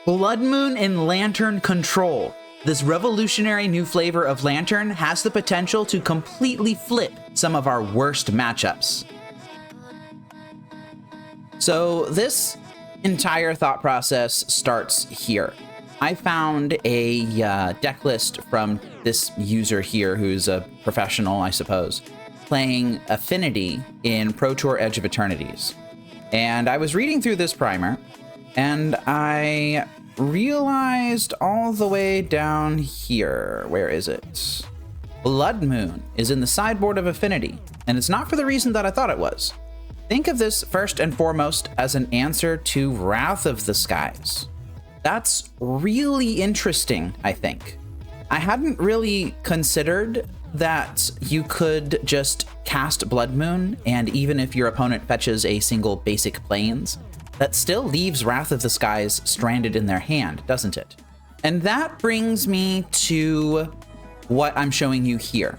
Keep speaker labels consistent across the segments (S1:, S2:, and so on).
S1: Blood Moon in Lantern Control. This revolutionary new flavor of Lantern has the potential to completely flip some of our worst matchups. So this entire thought process starts here. I found a deck list from this user here who's a professional, I suppose, playing Affinity in Pro Tour Edge of Eternities. And I was reading through this primer, and I realized all the way down here, where is it? Blood Moon is in the sideboard of Affinity, and it's not for the reason that I thought it was. Think of this first and foremost as an answer to Wrath of the Skies. That's really interesting, I think. I hadn't really considered that you could just cast Blood Moon, and even if your opponent fetches a single basic plains, that still leaves Wrath of the Skies stranded in their hand, doesn't it? And that brings me to what I'm showing you here.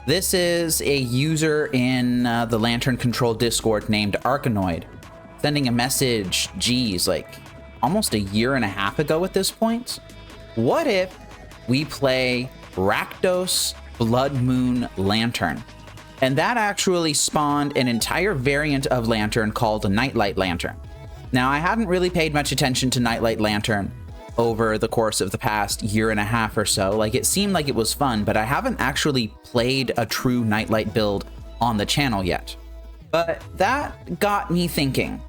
S1: This is a user in the Lantern Control Discord named Arkanoid, sending a message, geez, like almost a year and a half ago at this point. What if we play Rakdos Blood Moon Lantern? And that actually spawned an entire variant of Lantern called a Nightlight Lantern. Now, I hadn't really paid much attention to Nightlight Lantern over the course of the past year and a half or so. Like, it seemed like it was fun, but I haven't actually played a true Nightlight build on the channel yet. But that got me thinking,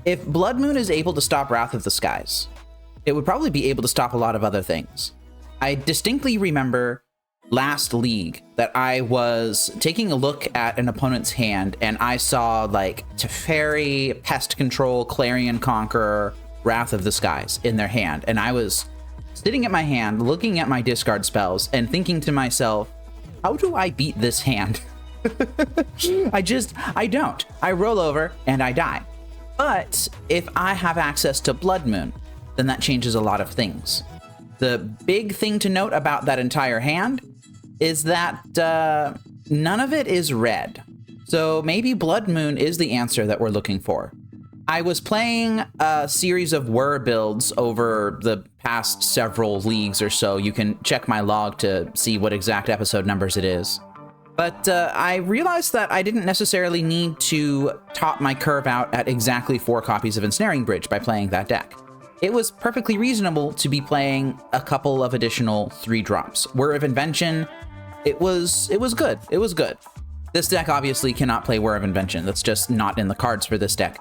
S1: if Blood Moon is able to stop Wrath of the Skies, it would probably be able to stop a lot of other things. I distinctly remember last league that I was taking a look at an opponent's hand and I saw like Teferi, Pest Control, Clarion Conqueror, Wrath of the Skies in their hand. And I was sitting at my hand, looking at my discard spells and thinking to myself, how do I beat this hand? I don't. I roll over and I die. But if I have access to Blood Moon, then that changes a lot of things. The big thing to note about that entire hand is that none of it is red. So maybe Blood Moon is the answer that we're looking for. I was playing a series of Whir builds over the past several leagues or so. You can check my log to see what exact episode numbers it is. But I realized that I didn't necessarily need to top my curve out at exactly 4 copies of Ensnaring Bridge by playing that deck. It was perfectly reasonable to be playing a couple of additional 3-drops. Whir of Invention, it was good. It was good. This deck obviously cannot play Whir of Invention. That's just not in the cards for this deck.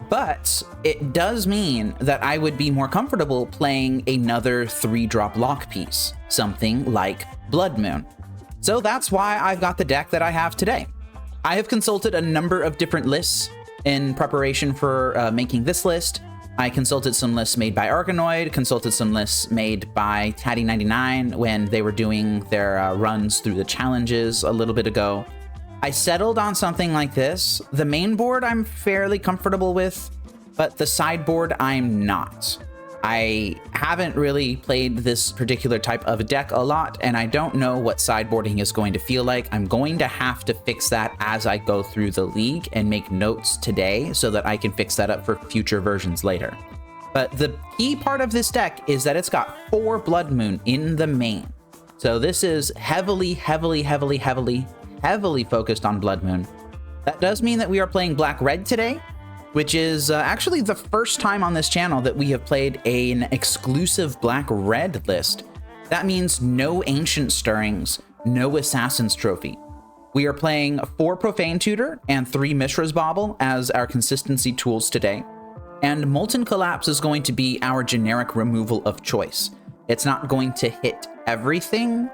S1: But it does mean that I would be more comfortable playing another 3-drop lock piece, something like Blood Moon. So that's why I've got the deck that I have today. I have consulted a number of different lists in preparation for making this list. I consulted some lists made by Arkanoid, consulted some lists made by Tatty99 when they were doing their runs through the challenges a little bit ago. I settled on something like this. The main board I'm fairly comfortable with, but the sideboard I'm not. I haven't really played this particular type of deck a lot, and I don't know what sideboarding is going to feel like. I'm going to have to fix that as I go through the league and make notes today so that I can fix that up for future versions later. But the key part of this deck is that it's got 4 Blood Moon in the main. So this is heavily focused on Blood Moon. That does mean that we are playing Black-Red today, which is actually the first time on this channel that we have played an exclusive Black-Red list. That means no Ancient Stirrings, no Assassin's Trophy. We are playing 4 Profane Tutor and 3 Mishra's Bauble as our consistency tools today. And Molten Collapse is going to be our generic removal of choice. It's not going to hit everything,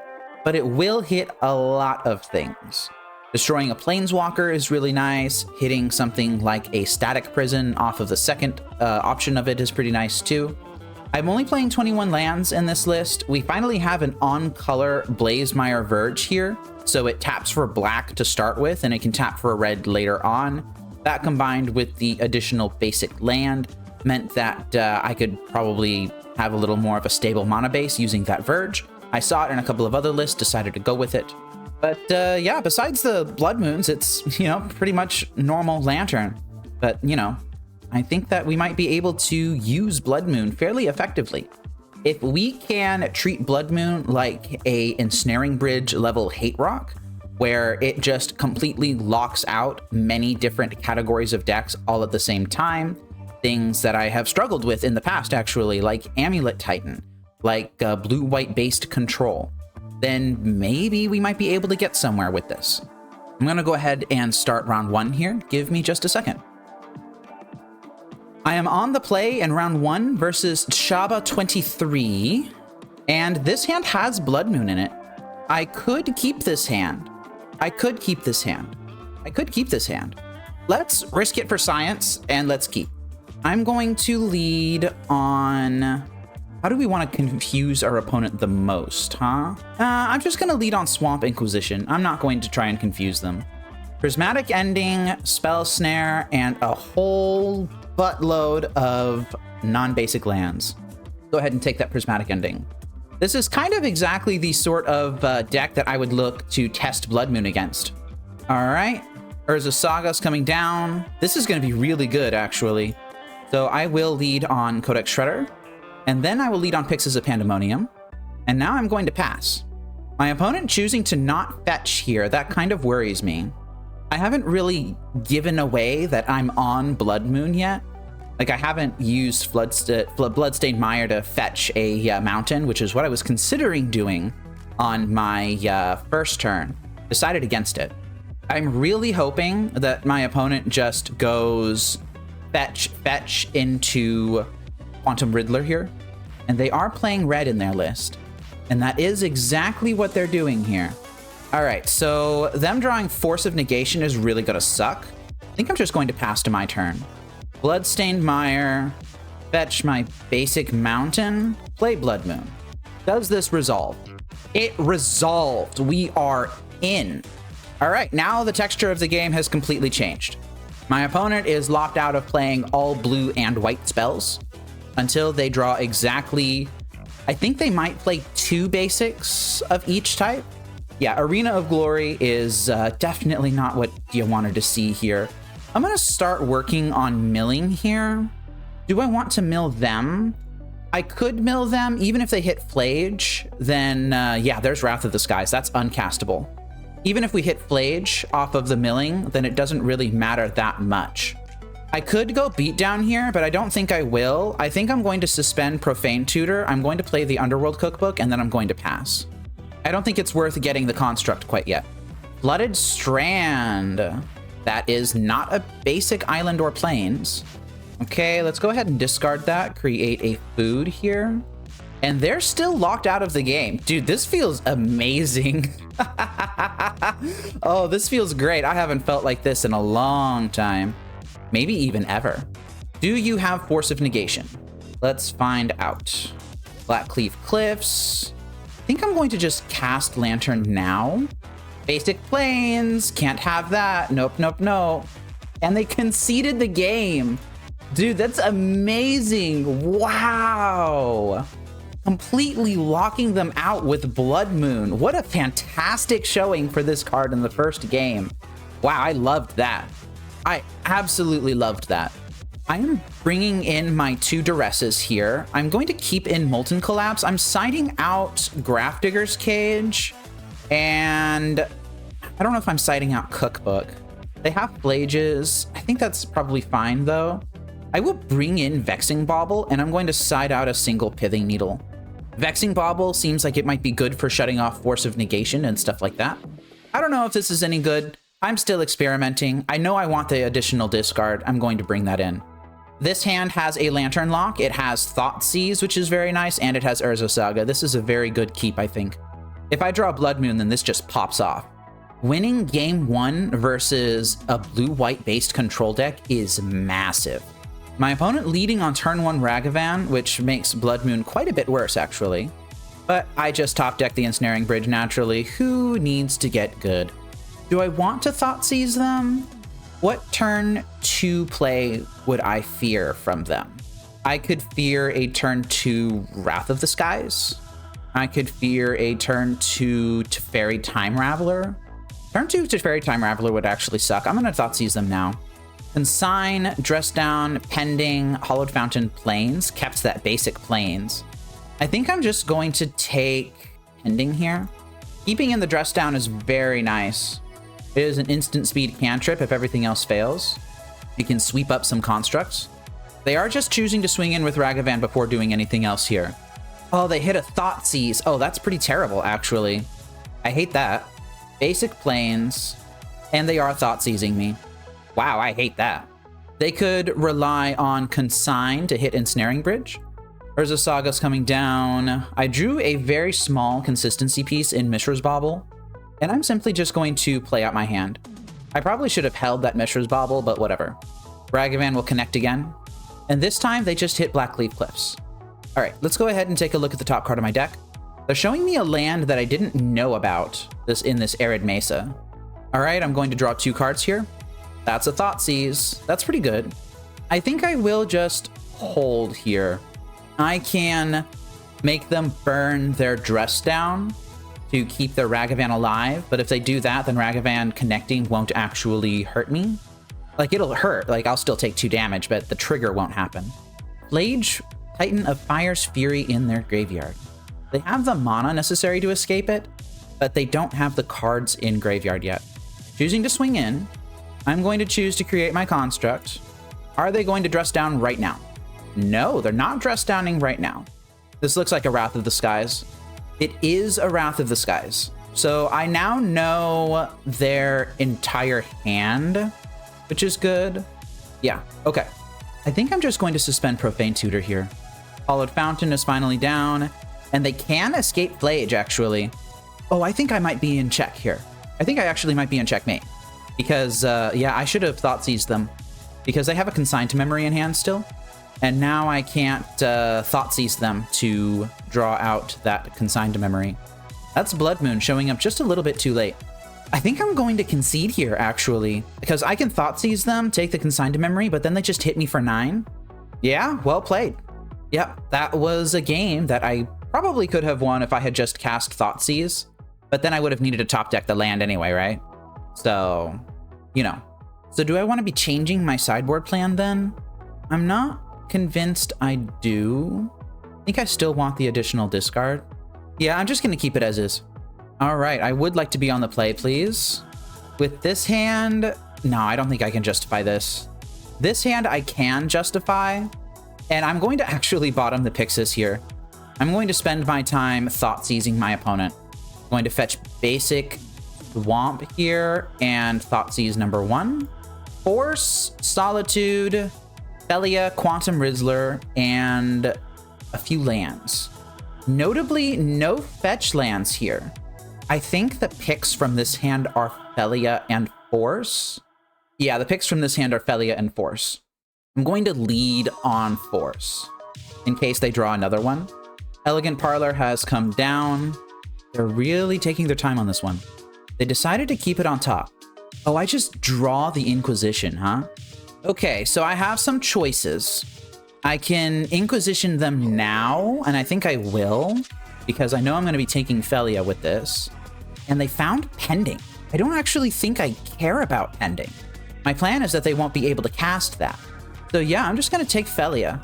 S1: but it will hit a lot of things. Destroying a Planeswalker is really nice. Hitting something like a Static Prison off of the second option of it is pretty nice too. I'm only playing 21 lands in this list. We finally have an on-color Blazemire Verge here, so it taps for black to start with, and it can tap for a red later on. That combined with the additional basic land meant that I could probably have a little more of a stable mana base using that Verge. I saw it in a couple of other lists, decided to go with it. But yeah, besides the Blood Moons, it's, pretty much normal Lantern. But, I think that we might be able to use Blood Moon fairly effectively. If we can treat Blood Moon like a Ensnaring Bridge level Hate Rock, where it just completely locks out many different categories of decks all at the same time, things that I have struggled with in the past actually, like Amulet Titan, like blue-white based control, then maybe we might be able to get somewhere with this. I'm gonna go ahead and start round 1 here. Give me just a second. I am on the play in round 1 versus Shaba23, and this hand has Blood Moon in it. I could keep this hand. I could keep this hand. Let's risk it for science, and let's keep. I'm going to lead on... How do we want to confuse our opponent the most, huh? I'm just going to lead on Swamp Inquisition. I'm not going to try and confuse them. Prismatic Ending, Spell Snare, and a whole buttload of non-basic lands. Go ahead and take that Prismatic Ending. This is kind of exactly the sort of deck that I would look to test Blood Moon against. All right, Urza Saga's coming down. This is going to be really good, actually. So I will lead on Codex Shredder, and then I will lead on Pyxis of Pandemonium, and now I'm going to pass. My opponent choosing to not fetch here, that kind of worries me. I haven't really given away that I'm on Blood Moon yet. Like, I haven't used Bloodstained Mire to fetch a mountain, which is what I was considering doing on my first turn. Decided against it. I'm really hoping that my opponent just goes fetch into Quantum Riddler here. And they are playing red in their list. And that is exactly what they're doing here. All right, so them drawing Force of Negation is really gonna suck. I think I'm just going to pass to my turn. Bloodstained Mire, fetch my basic mountain, play Blood Moon. Does this resolve? It resolved. We are in. All right, now the texture of the game has completely changed. My opponent is locked out of playing all blue and white spells until they draw exactly, I think they might play 2 basics of each type. Yeah, Arena of Glory is definitely not what you wanted to see here. I'm gonna start working on milling here. Do I want to mill them? I could mill them, even if they hit Flage, then yeah, there's Wrath of the Skies. That's uncastable. Even if we hit Flage off of the milling, then it doesn't really matter that much. I could go Beatdown here, but I don't think I will. I think I'm going to suspend Profane Tutor. I'm going to play the Underworld Cookbook, and then I'm going to pass. I don't think it's worth getting the Construct quite yet. Flooded Strand. That is not a basic island or plains. Okay, let's go ahead and discard that, create a food here. And they're still locked out of the game. Dude, this feels amazing. Oh, this feels great. I haven't felt like this in a long time. Maybe even ever. Do you have Force of Negation? Let's find out. Blackcleave Cliffs. I think I'm going to just cast Lantern now. Basic Plains, can't have that. Nope, nope, no. And they conceded the game. Dude, that's amazing. Wow. Completely locking them out with Blood Moon. What a fantastic showing for this card in the first game. Wow, I loved that. I absolutely loved that. I am bringing in my 2 Duresses here. I'm going to keep in Molten Collapse. I'm siding out Grafdigger's Cage, and I don't know if I'm siding out Cookbook. They have Flages. I think that's probably fine, though. I will bring in Vexing Bauble, and I'm going to side out a single Pithing Needle. Vexing Bauble seems like it might be good for shutting off Force of Negation and stuff like that. I don't know if this is any good. I'm still experimenting. I know I want the additional discard. I'm going to bring that in. This hand has a Lantern Lock. It has Thoughtseize, which is very nice, and it has Urza Saga. This is a very good keep, I think. If I draw Blood Moon, then this just pops off. Winning game 1 versus a blue-white based control deck is massive. My opponent leading on turn 1 Ragavan, which makes Blood Moon quite a bit worse, actually. But I just top deck the Ensnaring Bridge naturally. Who needs to get good? Do I want to Thoughtseize them? What turn 2 play would I fear from them? I could fear a turn 2 Wrath of the Skies. I could fear a turn 2 Teferi Time Raveler. Turn 2 Teferi Time Raveler would actually suck. I'm going to Thoughtseize them now. Consign, Dress Down, Pending, Hollowed Fountain, Plains. Kept that basic Plains. I think I'm just going to take Pending here. Keeping in the Dress Down is very nice. It is an instant speed cantrip if everything else fails. You can sweep up some constructs. They are just choosing to swing in with Ragavan before doing anything else here. Oh, they hit a Thoughtseize. Oh, that's pretty terrible, actually. I hate that. Basic Plains, and they are Thoughtseizing me. Wow, I hate that. They could rely on Consign to hit Ensnaring Bridge. Urza Saga's coming down. I drew a very small consistency piece in Mishra's Bauble, and I'm simply just going to play out my hand. I probably should have held that Mishra's Bauble, but whatever. Ragavan will connect again, and this time they just hit Blackleaf Cliffs. All right, let's go ahead and take a look at the top card of my deck. They're showing me a land that I didn't know about in this Arid Mesa. All right, I'm going to draw 2 cards here. That's a Thoughtseize. That's pretty good. I think I will just hold here. I can make them burn their Dress Down to keep their Ragavan alive, but if they do that, then Ragavan connecting won't actually hurt me. Like, it'll hurt. Like, I'll still take 2 damage, but the trigger won't happen. Flage, Titan of Fire's Fury in their graveyard. They have the mana necessary to escape it, but they don't have the cards in graveyard yet. Choosing to swing in, I'm going to choose to create my construct. Are they going to Dress Down right now? No, they're not Dress Downing right now. This looks like a Wrath of the Skies. It is a Wrath of the Skies. So I now know their entire hand, which is good. Yeah, okay. I think I'm just going to suspend Profane Tutor here. Hollowed Fountain is finally down, and they can escape Flage, actually. Oh, I think I might be in check here. I think I actually might be in checkmate. Because, yeah, I should have Thoughtseized them. Because they have a Consign to Memory in hand still. And now I can't Thoughtseize them to draw out that Consign to Memory. That's Blood Moon showing up just a little bit too late. I think I'm going to concede here, actually. Because I can Thoughtseize them, take the Consign to Memory, but then they just hit me for 9. Yeah, well played. Yep, that was a game that I probably could have won if I had just cast Thoughtseize. But then I would have needed to top deck the land anyway, right? So, you know. So do I want to be changing my sideboard plan then? I'm not convinced I do. I think I still want the additional discard. Yeah, I'm just going to keep it as is. All right, I would like to be on the play, please. With this hand, no, I don't think I can justify this. This hand I can justify, and I'm going to actually bottom the Pyxis here. I'm going to spend my time Thoughtseizing my opponent. I'm going to fetch basic Swamp here and Thoughtseize number 1. Force, Solitude, Thelia, Quantum Rizzler, and a few lands. Notably, no fetch lands here. I think the picks from this hand are Thelia and Force. Yeah, the picks from this hand are Thelia and Force. I'm going to lead on Force in case they draw another one. Elegant Parlor has come down. They're really taking their time on this one. They decided to keep it on top. Oh, I just draw the Inquisition, huh? Okay, so I have some choices. I can Inquisition them now, and I think I will, because I know I'm going to be taking Thelia with this. And they found Pending. I don't actually think I care about Pending. My plan is that they won't be able to cast that. So yeah, I'm just going to take Thelia.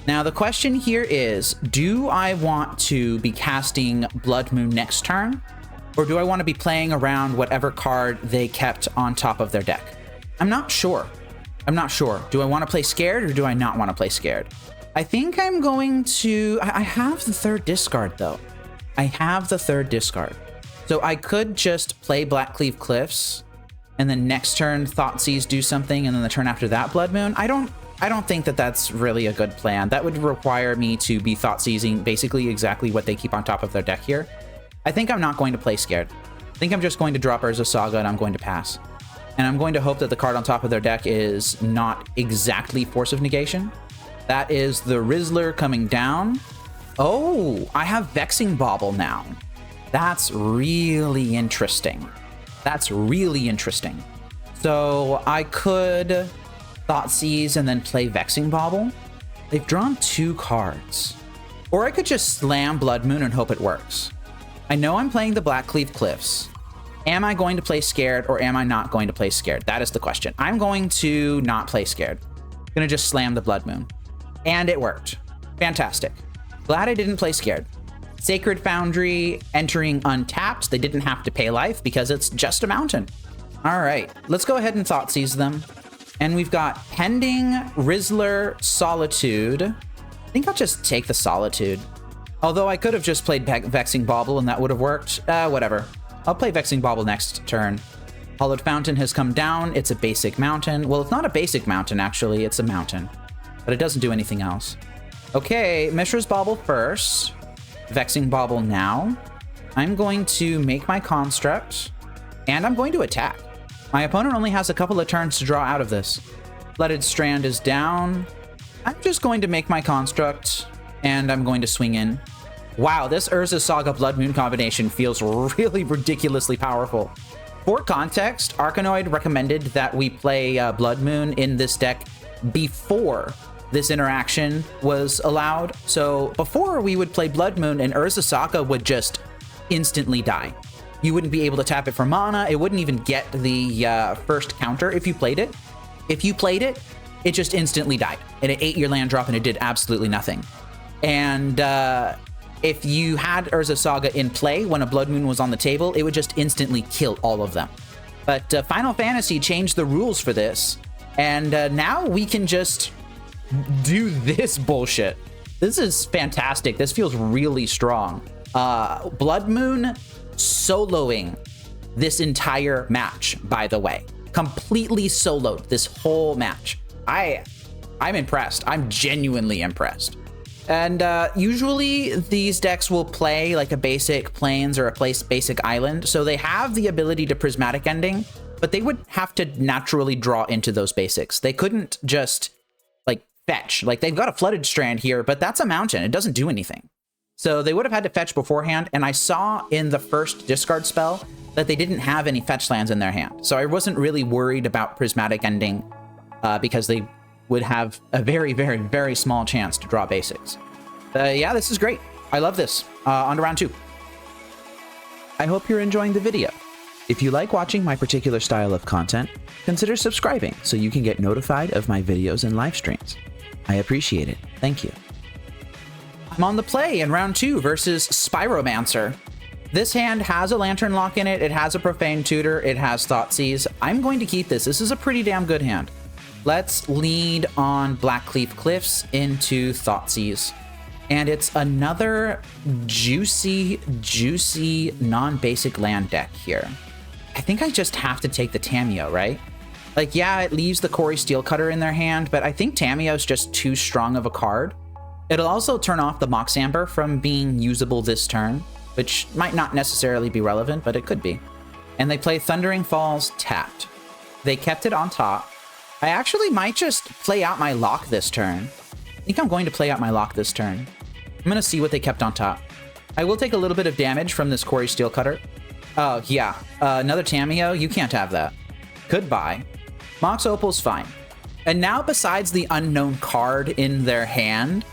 S1: Now, the question here is, do I want to be casting Blood Moon next turn? Or do I want to be playing around whatever card they kept on top of their deck? I'm not sure. I'm not sure. Do I want to play scared or do I not want to play scared? I think I'm going to... I have the 3rd discard, though. I have the 3rd discard. So I could just play Blackleaf Cliffs and then next turn Thoughtseize do something and then the turn after that Blood Moon. I don't think that that's really a good plan. That would require me to be Thoughtseizing basically exactly what they keep on top of their deck here. I think I'm not going to play scared. I think I'm just going to drop Urza Saga and I'm going to pass. And I'm going to hope that the card on top of their deck is not exactly Force of Negation. That is the Rizzler coming down. Oh, I have Vexing Bauble now. That's really interesting. That's really interesting. So I could Thoughtseize and then play Vexing Bauble. They've drawn 2 cards. Or I could just slam Blood Moon and hope it works. I know I'm playing the Blackleaf Cliffs, Am I going to play scared or am I not going to play scared? That is the question. I'm going to not play scared. I'm going to just slam the Blood Moon. And it worked. Fantastic. Glad I didn't play scared. Sacred Foundry entering untapped. They didn't have to pay life because it's just a mountain. All right, let's go ahead and Thoughtseize them. And we've got Pending, Rizzler, Solitude. I think I'll just take the Solitude. Although I could have just played Vexing Bauble and that would have worked. Whatever. I'll play Vexing Bauble next turn. Hollowed Fountain has come down. It's a basic mountain. Well, it's not a basic mountain, actually. It's a mountain. But it doesn't do anything else. Okay, Mishra's Bauble first. Vexing Bauble now. I'm going to make my construct. And I'm going to attack. My opponent only has a couple of turns to draw out of this. Flooded Strand is down. I'm just going to make my construct. And I'm going to swing in. Wow, this Urza Saga Blood Moon combination feels really ridiculously powerful. For context, Arkanoid recommended that we play Blood Moon in this deck before this interaction was allowed. So before we would play Blood Moon and Urza Saga would just instantly die. You wouldn't be able to tap it for mana. It wouldn't even get the first counter if you played it. If you played it, it just instantly died. And it ate your land drop and it did absolutely nothing. And if you had Urza Saga in play when a Blood Moon was on the table, it would just instantly kill all of them. But Final Fantasy changed the rules for this. And now we can just do this bullshit. This is fantastic. This feels really strong. Blood Moon soloing this entire match, by the way. Completely soloed this whole match. I'm impressed. I'm genuinely impressed. And usually these decks will play like a basic Plains or a basic Island, so they have the ability to Prismatic Ending, but they would have to naturally draw into those basics. They couldn't just like fetch. Like they've got a Flooded Strand here, but that's a mountain. It doesn't do anything. So they would have had to fetch beforehand, and I saw in the first discard spell that they didn't have any fetch lands in their hand. So I wasn't really worried about Prismatic Ending because they would have a very, very, very small chance to draw basics. Yeah, this is great. I love this. On to round 2. I hope you're enjoying the video. If you like watching my particular style of content, consider subscribing so you can get notified of my videos and live streams. I appreciate it. Thank you. I'm on the play in round 2 versus SPyromancer. This hand has a Lantern Lock in it. It has a Profane Tutor. It has Thoughtseize. I'm going to keep this. This is a pretty damn good hand. Let's lead on Blackcleave Cliffs into Thoughtseize. And it's another juicy, juicy, non-basic land deck here. I think I just have to take the Tamiyo, right? Like, yeah, it leaves the Kori Steelcutter in their hand, but I think Tamiyo's just too strong of a card. It'll also turn off the Mox Amber from being usable this turn, which might not necessarily be relevant, but it could be. And they play Thundering Falls tapped. They kept it on top. I actually might just play out my lock this turn. I think I'm going to play out my lock this turn. I'm going to see what they kept on top. I will take a little bit of damage from this Kori Steelcutter. Oh, yeah. Another Tamiyo? You can't have that. Goodbye. Mox Opal's fine. And now, besides the unknown card in their hand,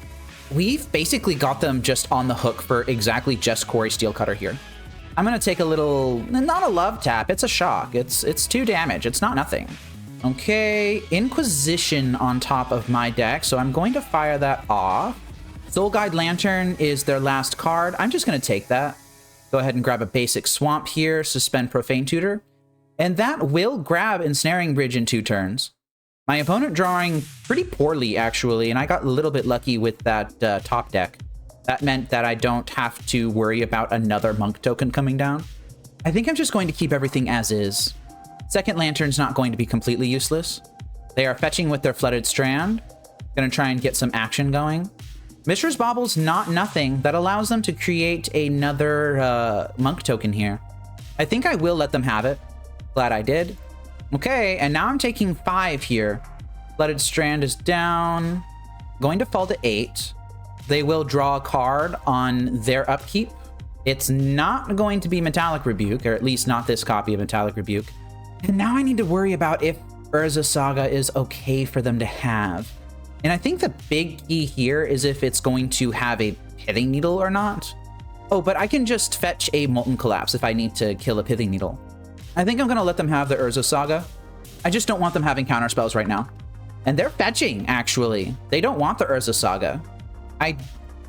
S1: we've basically got them just on the hook for exactly just Kori Steelcutter here. I'm going to take a little... Not a love tap. It's a shock. It's 2 damage. It's not nothing. Okay, Inquisition on top of my deck, so I'm going to fire that off. Soul Guide Lantern is their last card. I'm just going to take that. Go ahead and grab a basic Swamp here, suspend Profane Tutor. And that will grab Ensnaring Bridge in 2 turns. My opponent drawing pretty poorly, actually, and I got a little bit lucky with that top deck. That meant that I don't have to worry about another Monk token coming down. I think I'm just going to keep everything as is. Second Lantern's not going to be completely useless. They are fetching with their Flooded Strand. Gonna try and get some action going. Mishra's Bauble's not nothing. That allows them to create another Monk token here. I think I will let them have it. Glad I did. Okay, and now I'm taking 5 here. Flooded Strand is down. Going to fall to 8. They will draw a card on their upkeep. It's not going to be Metallic Rebuke, or at least not this copy of Metallic Rebuke. And now I need to worry about if Urza Saga is okay for them to have. And I think the big key here is if it's going to have a Pithing Needle or not. Oh, but I can just fetch a Molten Collapse if I need to kill a Pithing Needle. I think I'm going to let them have the Urza Saga. I just don't want them having counterspells right now. And they're fetching, actually. They don't want the Urza Saga. I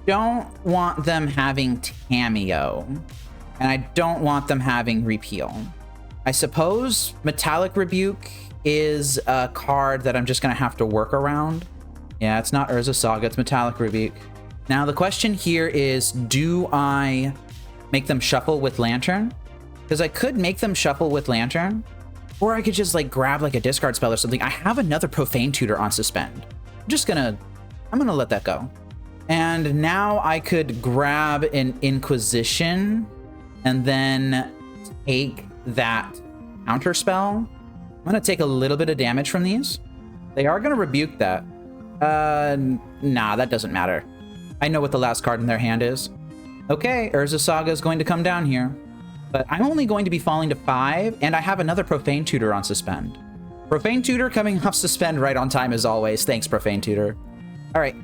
S1: don't want them having Tamiyo. And I don't want them having Repeal. I suppose Metallic Rebuke is a card that I'm just going to have to work around. Yeah, it's not Urza Saga, it's Metallic Rebuke. Now, the question here is, do I make them shuffle with Lantern? Because I could make them shuffle with Lantern, or I could just like grab like a discard spell or something. I have another Profane Tutor on Suspend. I'm gonna let that go. And now I could grab an Inquisition and then take that counter spell. I'm gonna take a little bit of damage from these. They are gonna rebuke that. Nah, that doesn't matter. I know what the last card in their hand is. Okay, Urza Saga is going to come down here. But I'm only going to be falling to 5, and I have another Profane Tutor on Suspend. Profane Tutor coming off Suspend right on time as always. Thanks, Profane Tutor. All right,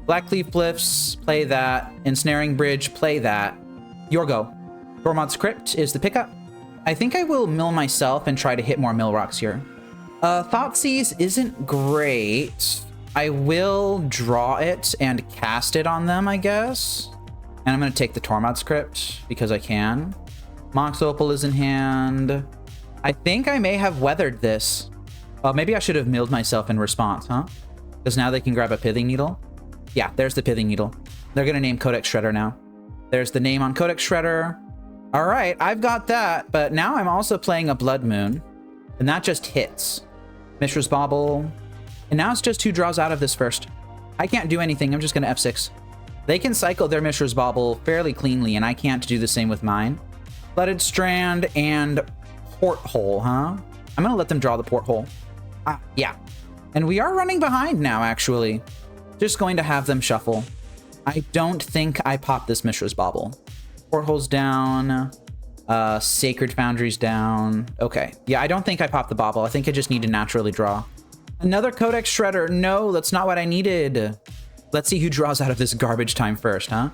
S1: Blackleaf Glyphs, play that. Ensnaring Bridge, play that. Your go. Tormod's Crypt is the pickup. I think I will mill myself and try to hit more mill rocks here. Thoughtseize isn't great. I will draw it and cast it on them, I guess. And I'm going to take the Tormod's Crypt because I can. Mox Opal is in hand. I think I may have weathered this. Maybe I should have milled myself in response, huh? Because now they can grab a Pithing Needle. Yeah, there's the Pithing Needle. They're going to name Codex Shredder now. There's the name on Codex Shredder. All right, I've got that. But now I'm also playing a Blood Moon. And that just hits. Mishra's Bauble. And now it's just who draws out of this first. I can't do anything. I'm just going to F6. They can cycle their Mishra's Bauble fairly cleanly, and I can't do the same with mine. Flooded Strand and Porthole, huh? I'm going to let them draw the Porthole. Yeah. And we are running behind now, actually. Just going to have them shuffle. I don't think I popped this Mishra's Bauble. Porthole's down. Sacred Foundry's down. Okay. Yeah, I don't think I popped the Bauble. I think I just need to naturally draw. Another Codex Shredder. No, that's not what I needed. Let's see who draws out of this garbage time first, huh?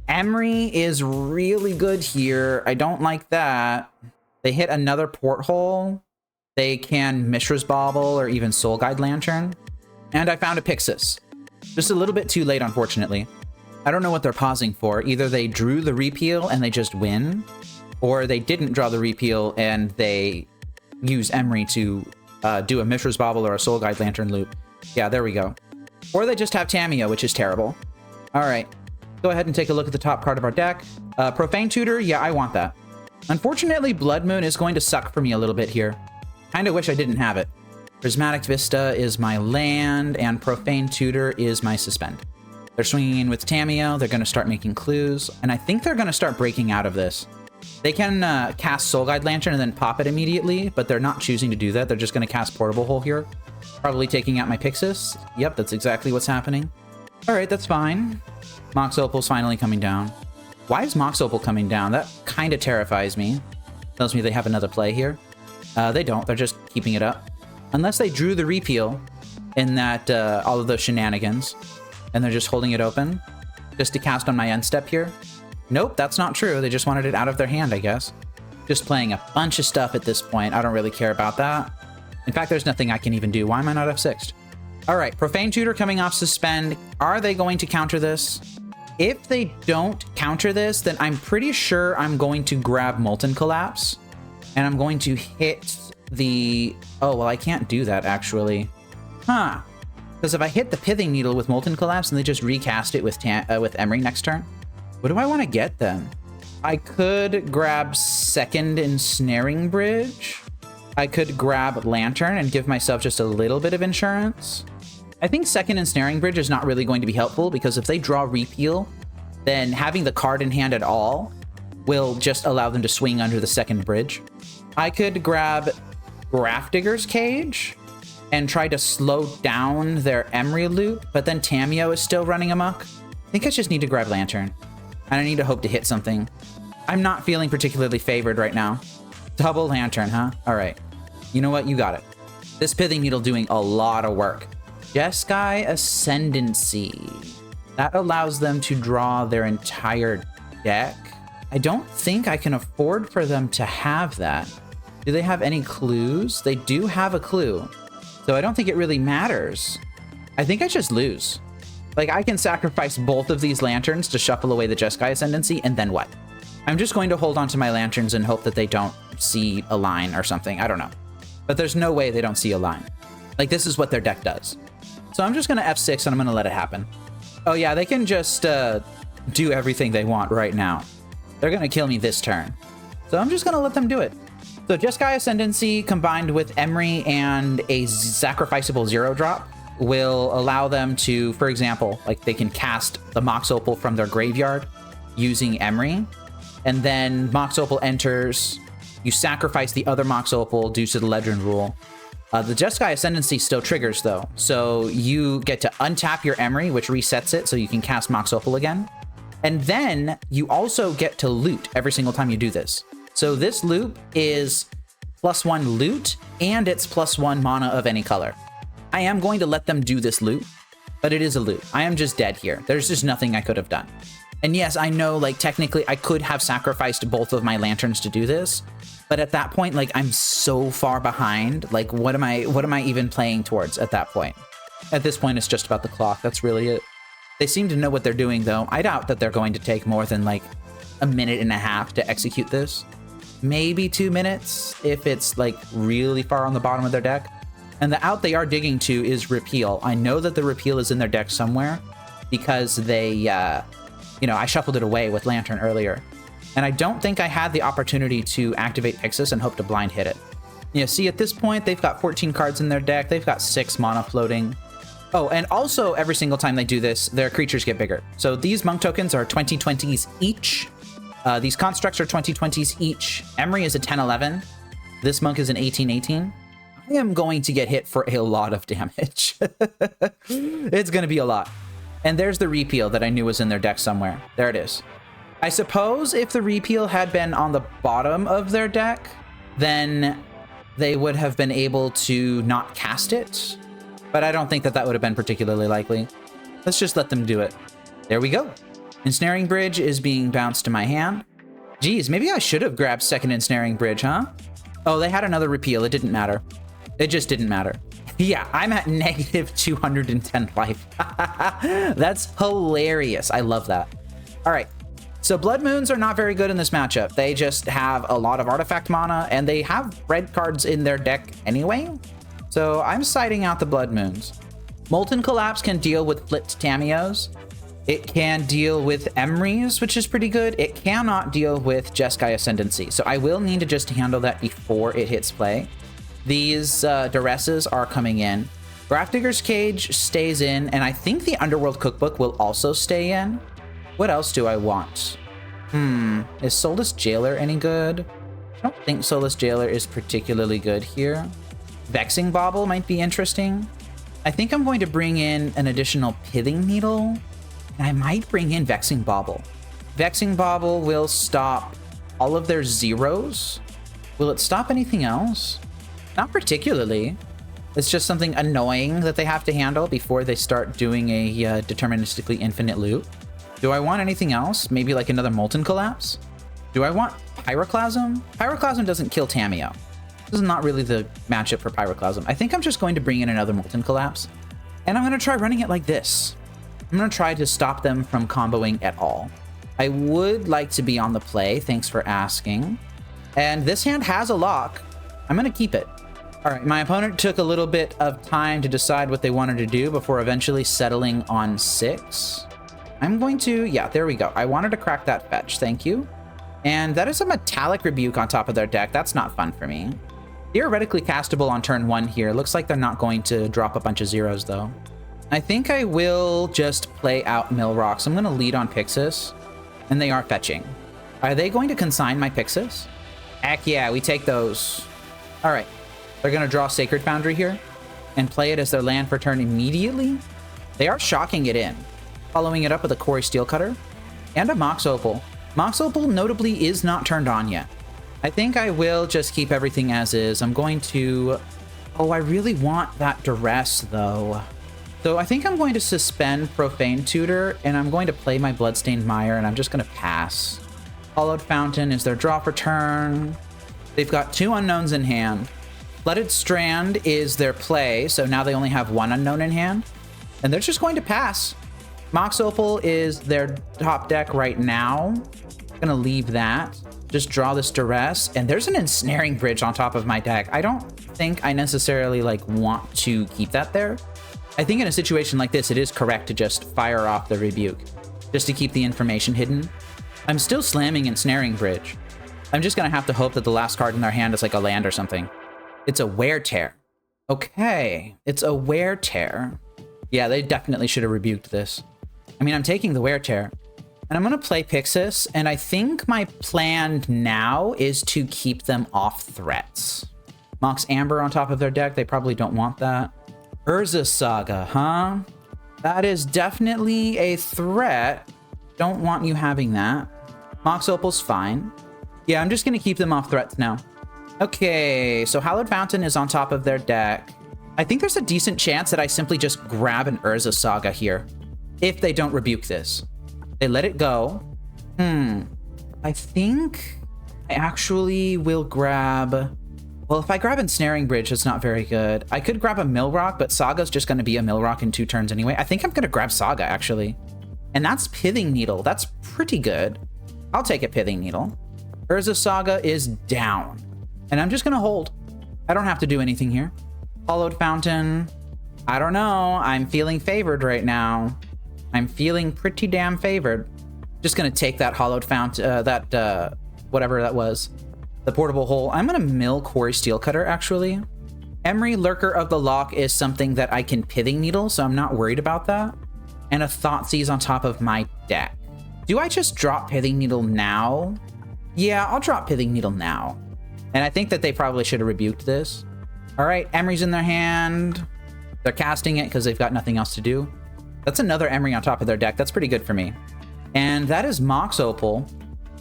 S1: Emery is really good here. I don't like that. They hit another Porthole. They can Mishra's Bauble or even Soul Guide Lantern. And I found a Pyxis. Just a little bit too late, unfortunately. I don't know what they're pausing for. Either they drew the Repeal and they just win, or they didn't draw the Repeal and they use Emery to do a Mishra's Bauble or a Soul Guide Lantern loop. Yeah, there we go. Or they just have Tamiyo, which is terrible. All right. Go ahead and take a look at the top card of our deck. Profane Tutor, yeah, I want that. Unfortunately, Blood Moon is going to suck for me a little bit here. Kinda wish I didn't have it. Prismatic Vista is my land, and Profane Tutor is my Suspend. They're swinging in with Tamiyo, they're gonna start making clues, and I think they're gonna start breaking out of this. They can cast Soul Guide Lantern and then pop it immediately, but they're not choosing to do that. They're just gonna cast Portable Hole here. Probably taking out my Pyxis. Yep, that's exactly what's happening. All right, that's fine. Mox Opal's finally coming down. Why is Mox Opal coming down? That kind of terrifies me. Tells me they have another play here. They don't. They're just keeping it up. Unless they drew the Repeal in that all of those shenanigans, and they're just holding it open just to cast on my end step here. Nope, that's not true. They just wanted it out of their hand, I guess. Just playing a bunch of stuff at this point. I don't really care about that. In fact, there's nothing I can even do. Why am I not F6'd? All right, Profane Tutor coming off Suspend. Are they going to counter this? If they don't counter this, then I'm pretty sure I'm going to grab Molten Collapse. And I'm going to hit the... Oh, well, I can't do that, actually. Huh. Because if I hit the Pithing Needle with Molten Collapse and they just recast it with Emery next turn, what do I want to get then? I could grab second Ensnaring Bridge. I could grab Lantern and give myself just a little bit of insurance. I think second Ensnaring Bridge is not really going to be helpful because if they draw Repeal, then having the card in hand at all will just allow them to swing under the second bridge. I could grab Grafdigger's Cage and try to slow down their Emery loop, but then Tamiyo is still running amok. I think I just need to grab Lantern. And I need to hope to hit something. I'm not feeling particularly favored right now. Double Lantern, huh? All right. You know what? You got it. This Pithing Needle doing a lot of work. Jeskai Ascendancy. That allows them to draw their entire deck. I don't think I can afford for them to have that. Do they have any clues? They do have a clue. So I don't think it really matters. I think I just lose. Like, I can sacrifice both of these lanterns to shuffle away the Jeskai Ascendancy, and then what? I'm just going to hold on to my lanterns and hope that they don't see a line or something. I don't know. But there's no way they don't see a line. Like, this is what their deck does. So I'm just going to F6 and I'm going to let it happen. Oh yeah, they can just do everything they want right now. They're going to kill me this turn. So I'm just going to let them do it. So Jeskai Ascendancy combined with Emery and a sacrificable 0-drop will allow them to, for example, like they can cast the Mox Opal from their graveyard using Emery. And then Mox Opal enters, you sacrifice the other Mox Opal due to the Legend rule. The Jeskai Ascendancy still triggers though. So you get to untap your Emery, which resets it so you can cast Mox Opal again. And then you also get to loot every single time you do this. So this loop is +1 loot and it's +1 mana of any color. I am going to let them do this loop, but it is a loop. I am just dead here. There's just nothing I could have done. And yes, I know, like, technically I could have sacrificed both of my lanterns to do this, but at that point, like, I'm so far behind. Like, what am I even playing towards at that point? At this point, it's just about the clock. That's really it. They seem to know what they're doing, though. I doubt that they're going to take more than, like, a minute and a half to execute this. Maybe 2 minutes if it's, like, really far on the bottom of their deck. And the out they are digging to is Repeal. I know that the Repeal is in their deck somewhere because they, you know, I shuffled it away with Lantern earlier. And I don't think I had the opportunity to activate Pyxis and hope to blind hit it. You know, see, at this point, they've got 14 cards in their deck. They've got 6 mana floating. Oh, and also every single time they do this, their creatures get bigger. So these Monk tokens are 20/20s each. These constructs are 20/20s each. Emery is a 10/11. This Monk is an 18/18. I am going to get hit for a lot of damage. It's going to be a lot. And there's the Repeal that I knew was in their deck somewhere. There it is. I suppose if the Repeal had been on the bottom of their deck, then they would have been able to not cast it. But I don't think that that would have been particularly likely. Let's just let them do it. There we go. Ensnaring Bridge is being bounced to my hand. Geez, maybe I should have grabbed second Ensnaring Bridge, huh? Oh, they had another Repeal. It didn't matter. It just didn't matter. Yeah, I'm at negative 210 life. That's hilarious. I love that. All right. So Blood Moons are not very good in this matchup. They just have a lot of artifact mana, and they have red cards in their deck anyway. So I'm siding out the Blood Moons. Molten Collapse can deal with flipped Tamios. It can deal with Emerys, which is pretty good. It cannot deal with Jeskai Ascendancy. So I will need to just handle that before it hits play. These Duresses are coming in. Grafdigger's Cage stays in, and I think the Underworld Cookbook will also stay in. What else do I want? Is Soulless Jailer any good? I don't think Soulless Jailer is particularly good here. Vexing Bauble might be interesting. I think I'm going to bring in an additional Pithing Needle, and I might bring in Vexing Bauble. Vexing Bauble will stop all of their zeros. Will it stop anything else? Not particularly. It's just something annoying that they have to handle before they start doing a deterministically infinite loop. Do I want anything else? Maybe like another Molten Collapse? Do I want Pyroclasm? Pyroclasm doesn't kill Tamiyo. This is not really the matchup for Pyroclasm. I think I'm just going to bring in another Molten Collapse. And I'm going to try running it like this. I'm going to try to stop them from comboing at all. I would like to be on the play. Thanks for asking. And this hand has a lock. I'm going to keep it. All right, my opponent took a little bit of time to decide what they wanted to do before eventually settling on 6. I'm going to, yeah, there we go. I wanted to crack that fetch, thank you. And that is a Metallic Rebuke on top of their deck. That's not fun for me. Theoretically castable on turn 1 here. Looks like they're not going to drop a bunch of zeros though. I think I will just play out Mill Rocks. I'm going to lead on Pyxis, and they are fetching. Are they going to consign my Pyxis? Heck yeah, we take those. All right. They're going to draw Sacred Foundry here and play it as their land for turn immediately. They are shocking it in, following it up with a Quarry Steelcutter and a Mox Opal. Mox Opal notably is not turned on yet. I think I will just keep everything as is. I'm going to... Oh, I really want that Duress, though. So I think I'm going to suspend Profane Tutor, and I'm going to play my Bloodstained Mire, and I'm just going to pass. Hollowed Fountain is their draw for turn. They've got 2 unknowns in hand. Flooded Strand is their play, so now they only have 1 unknown in hand. And they're just going to pass. Mox Opal is their top deck right now. Gonna leave that. Just draw this Duress. And there's an Ensnaring Bridge on top of my deck. I don't think I necessarily like want to keep that there. I think in a situation like this, it is correct to just fire off the Rebuke, just to keep the information hidden. I'm still slamming Ensnaring Bridge. I'm just gonna have to hope that the last card in their hand is like a land or something. It's a Wear Tear. Okay, it's a Wear Tear. Yeah, they definitely should have rebuked this. I mean, I'm taking the Wear Tear. And I'm going to play Pyxis, and I think my plan now is to keep them off threats. Mox Amber on top of their deck, they probably don't want that. Urza Saga, huh? That is definitely a threat. Don't want you having that. Mox Opal's fine. Yeah, I'm just going to keep them off threats now. Okay, so Hallowed Fountain is on top of their deck. I think there's a decent chance that I simply just grab an Urza Saga here, if they don't rebuke this. They let it go. I think I actually will grab... Well, if I grab Ensnaring Bridge, it's not very good. I could grab a Millrock, but Saga's just going to be a Millrock in 2 turns anyway. I think I'm going to grab Saga, actually. And that's Pithing Needle. That's pretty good. I'll take a Pithing Needle. Urza Saga is down. And I'm just going to hold. I don't have to do anything here. Hollowed Fountain. I don't know. I'm feeling favored right now. I'm feeling pretty damn favored. Just gonna take that Hollowed Fountain, whatever that was, the Portable Hole. I'm gonna mill Quarry Steelcutter, actually. Emery, Lurker of the Lock is something that I can Pithing Needle, so I'm not worried about that. And a Thoughtseize on top of my deck. Do I just drop Pithing Needle now? Yeah, I'll drop Pithing Needle now. And I think that they probably should have rebuked this. All right, Emery's in their hand. They're casting it because they've got nothing else to do. That's another Emery on top of their deck. That's pretty good for me. And that is Mox Opal.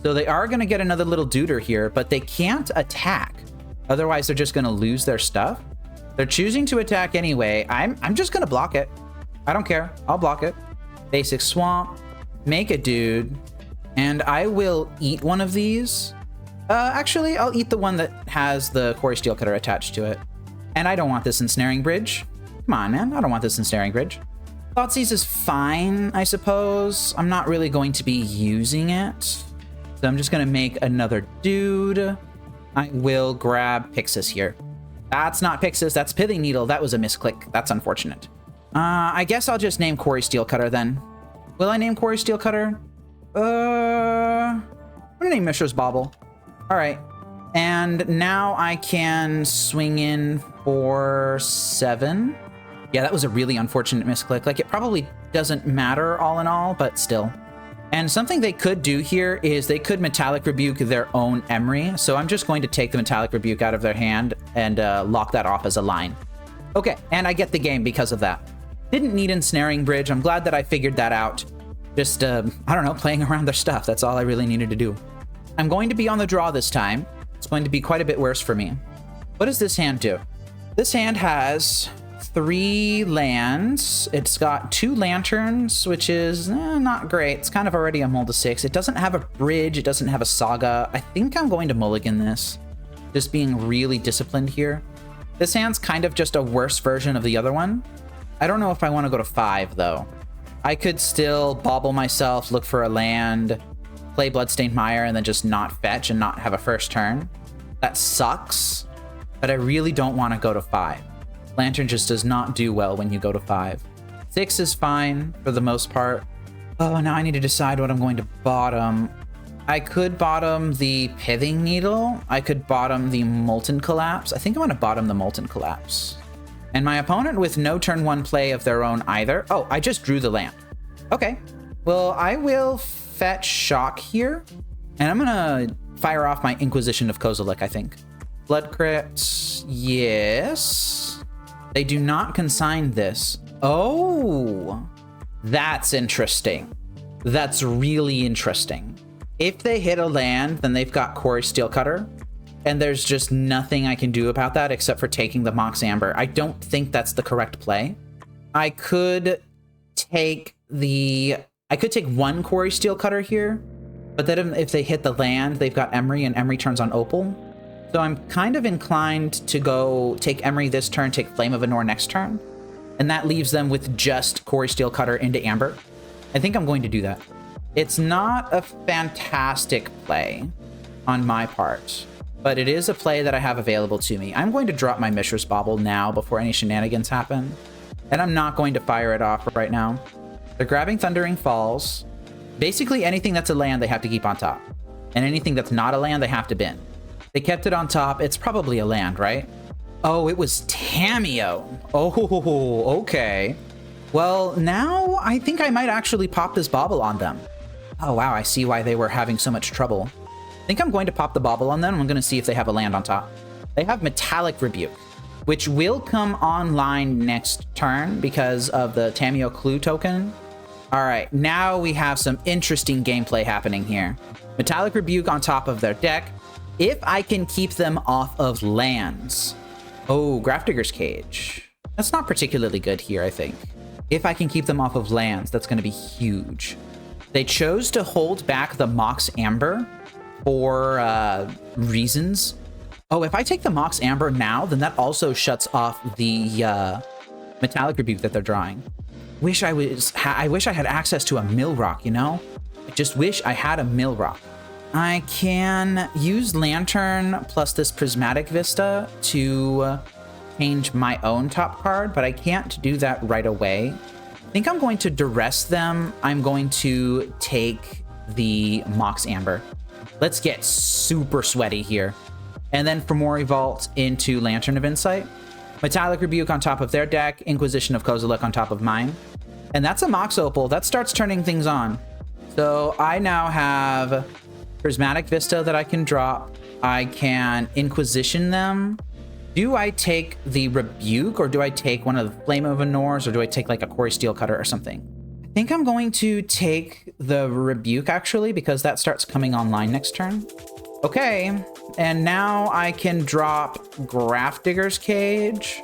S1: So they are going to get another little duder here, but they can't attack. Otherwise, they're just going to lose their stuff. They're choosing to attack anyway. I'm just going to block it. I don't care. I'll block it. Basic Swamp. Make a dude. And I will eat one of these. Actually, I'll eat the one that has the Quarry Steelcutter attached to it. And I don't want this Ensnaring Bridge. Come on, man. I don't want this Ensnaring Bridge. Thoughtseize is fine, I suppose. I'm not really going to be using it. So I'm just going to make another dude. I will grab Pyxis here. That's not Pyxis, that's Pithing Needle. That was a misclick. That's unfortunate. I guess I'll just name Quarry Steelcutter then. Will I name Quarry Steelcutter? I'm gonna name Mishra's Bauble. All right. And now I can swing in for 7. Yeah, that was a really unfortunate misclick. Like, it probably doesn't matter all in all, but still. And something they could do here is they could Metallic Rebuke their own Emery. So I'm just going to take the Metallic Rebuke out of their hand and lock that off as a line. Okay, and I get the game because of that. Didn't need Ensnaring Bridge. I'm glad that I figured that out. Just, I don't know, playing around their stuff. That's all I really needed to do. I'm going to be on the draw this time. It's going to be quite a bit worse for me. What does this hand do? This hand has 3 lands. It's got 2 lanterns, which is not great. It's kind of already a mold of 6. It doesn't have a bridge. It doesn't have a saga. I think I'm going to mulligan this. Just being really disciplined here. This hand's kind of just a worse version of the other one. I don't know if I want to go to 5, though. I could still bobble myself, look for a land, play Bloodstained Mire, and then just not fetch and not have a first turn. That sucks, but I really don't want to go to 5. Lantern just does not do well when you go to 5. 6 is fine for the most part. Oh, now I need to decide what I'm going to bottom. I could bottom the Pithing Needle. I could bottom the Molten Collapse. I think I'm going to bottom the Molten Collapse. And my opponent with no turn 1 play of their own either. Oh, I just drew the land. Okay. Well, I will fetch Shock here. And I'm going to fire off my Inquisition of Kozilek, I think. Blood Crypt. Yes. They do not consign this. Oh, that's interesting. That's really interesting. If they hit a land, then they've got Quarry Steelcutter. And there's just nothing I can do about that except for taking the Mox Amber. I don't think that's the correct play. I could take 1 Quarry Steelcutter here, but then if they hit the land, they've got Emery and Emery turns on Opal. So I'm kind of inclined to go take Emery this turn, take Flame of Anor next turn. And that leaves them with just Quarry Steelcutter into Amber. I think I'm going to do that. It's not a fantastic play on my part, but it is a play that I have available to me. I'm going to drop my Mishra's Bauble now before any shenanigans happen. And I'm not going to fire it off right now. They're grabbing Thundering Falls. Basically anything that's a land they have to keep on top. And anything that's not a land they have to bin. They kept it on top. It's probably a land, right? Oh, it was Tamiyo. Oh, okay. Well, now I think I might actually pop this Bauble on them. Oh, wow, I see why they were having so much trouble. I think I'm going to pop the Bauble on them. I'm going to see if they have a land on top. They have Metallic Rebuke, which will come online next turn because of the Tamiyo Clue token. All right, now we have some interesting gameplay happening here. Metallic Rebuke on top of their deck. If I can keep them off of lands. Oh, Grafdigger's Cage. That's not particularly good here, I think. If I can keep them off of lands, that's going to be huge. They chose to hold back the Mox Amber for reasons. Oh, if I take the Mox Amber now, then that also shuts off the Metallic Rebuke that they're drawing. I wish I had access to a Mill Rock, you know? I just wish I had a Mill Rock. I can use Lantern plus this Prismatic Vista to change my own top card, but I can't do that right away. I think I'm going to duress them. I'm going to take the Mox Amber. Let's get super sweaty here. And then Fomori Vault into Lantern of Insight. Metallic Rebuke on top of their deck. Inquisition of Kozilek on top of mine. And that's a Mox Opal. That starts turning things on. So I now have Prismatic Vista that I can drop. I can Inquisition them. Do I take the Rebuke, or do I take one of the Flame of Anors, or do I take like a Quarry Steelcutter or something? I think I'm going to take the Rebuke actually, because that starts coming online next turn. Okay, and now I can drop Grafdigger's Cage.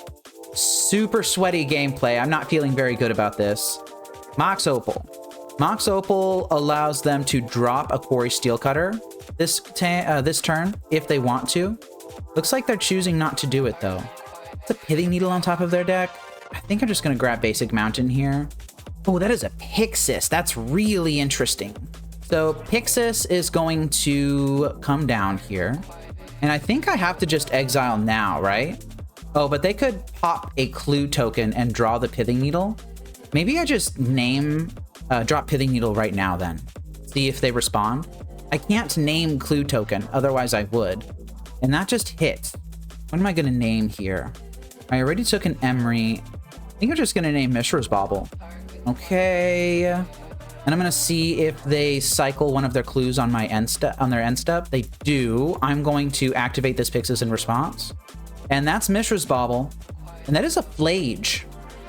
S1: Super sweaty gameplay. I'm not feeling very good about this. Mox Opal. Mox Opal allows them to drop a Quarry Steelcutter this turn if they want to. Looks like they're choosing not to do it though. It's a Pithing Needle on top of their deck. I think I'm just gonna grab Basic Mountain here. Oh, that is a Pyxis. That's really interesting. So Pyxis is going to come down here. And I think I have to just exile now, right? Oh, but they could pop a Clue token and draw the Pithing Needle. Maybe I just drop Pithing Needle right now then. See if they respond. I can't name Clue token, otherwise I would. And that just hit. What am I going to name here? I already took an Emery. I think I'm just going to name Mishra's Bauble. Okay. And I'm going to see if they cycle one of their clues on my their end step. They do. I'm going to activate this Pyxis in response. And that's Mishra's Bauble. And that is a Flage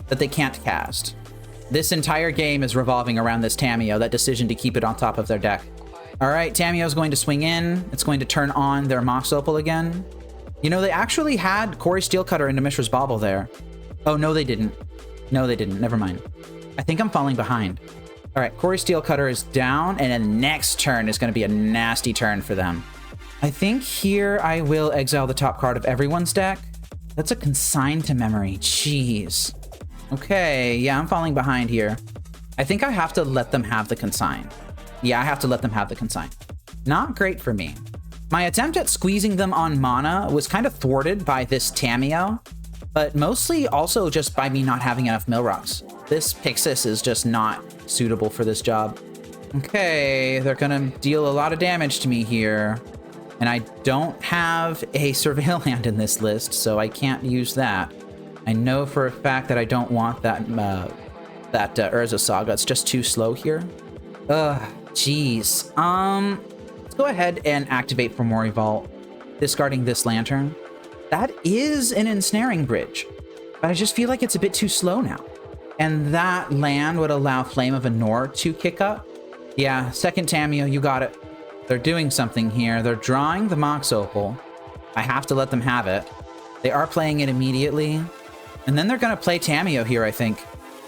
S1: that they can't cast. This entire game is revolving around this Tamiyo, that decision to keep it on top of their deck. All right, Tamiyo's going to swing in. It's going to turn on their Mox Opal again. You know, they actually had Quarry Steelcutter into Mishra's Bauble there. Oh, no, they didn't. No, they didn't. Never mind. I think I'm falling behind. All right, Quarry Steelcutter is down, and then next turn is going to be a nasty turn for them. I think here I will exile the top card of everyone's deck. That's a Consign to Memory. Jeez. Okay, yeah, I'm falling behind here. I think I have to let them have the Consign. Yeah, I have to let them have the Consign. Not great for me. My attempt at squeezing them on mana was kind of thwarted by this Tamiyo, but mostly also just by me not having enough Mill Rocks. This Pyxis is just not suitable for this job. Okay, they're gonna deal a lot of damage to me here. And I don't have a Surveil Land in this list, so I can't use that. I know for a fact that I don't want that Urza Saga. It's just too slow here. Ugh, jeez. Let's go ahead and activate Fomori Vault, discarding this Lantern. That is an Ensnaring Bridge, but I just feel like it's a bit too slow now. And that land would allow Flame of Anor to kick up. Yeah, second Tamiyo, you got it. They're doing something here. They're drawing the Mox Opal. I have to let them have it. They are playing it immediately. And then they're going to play Tamiyo here, I think.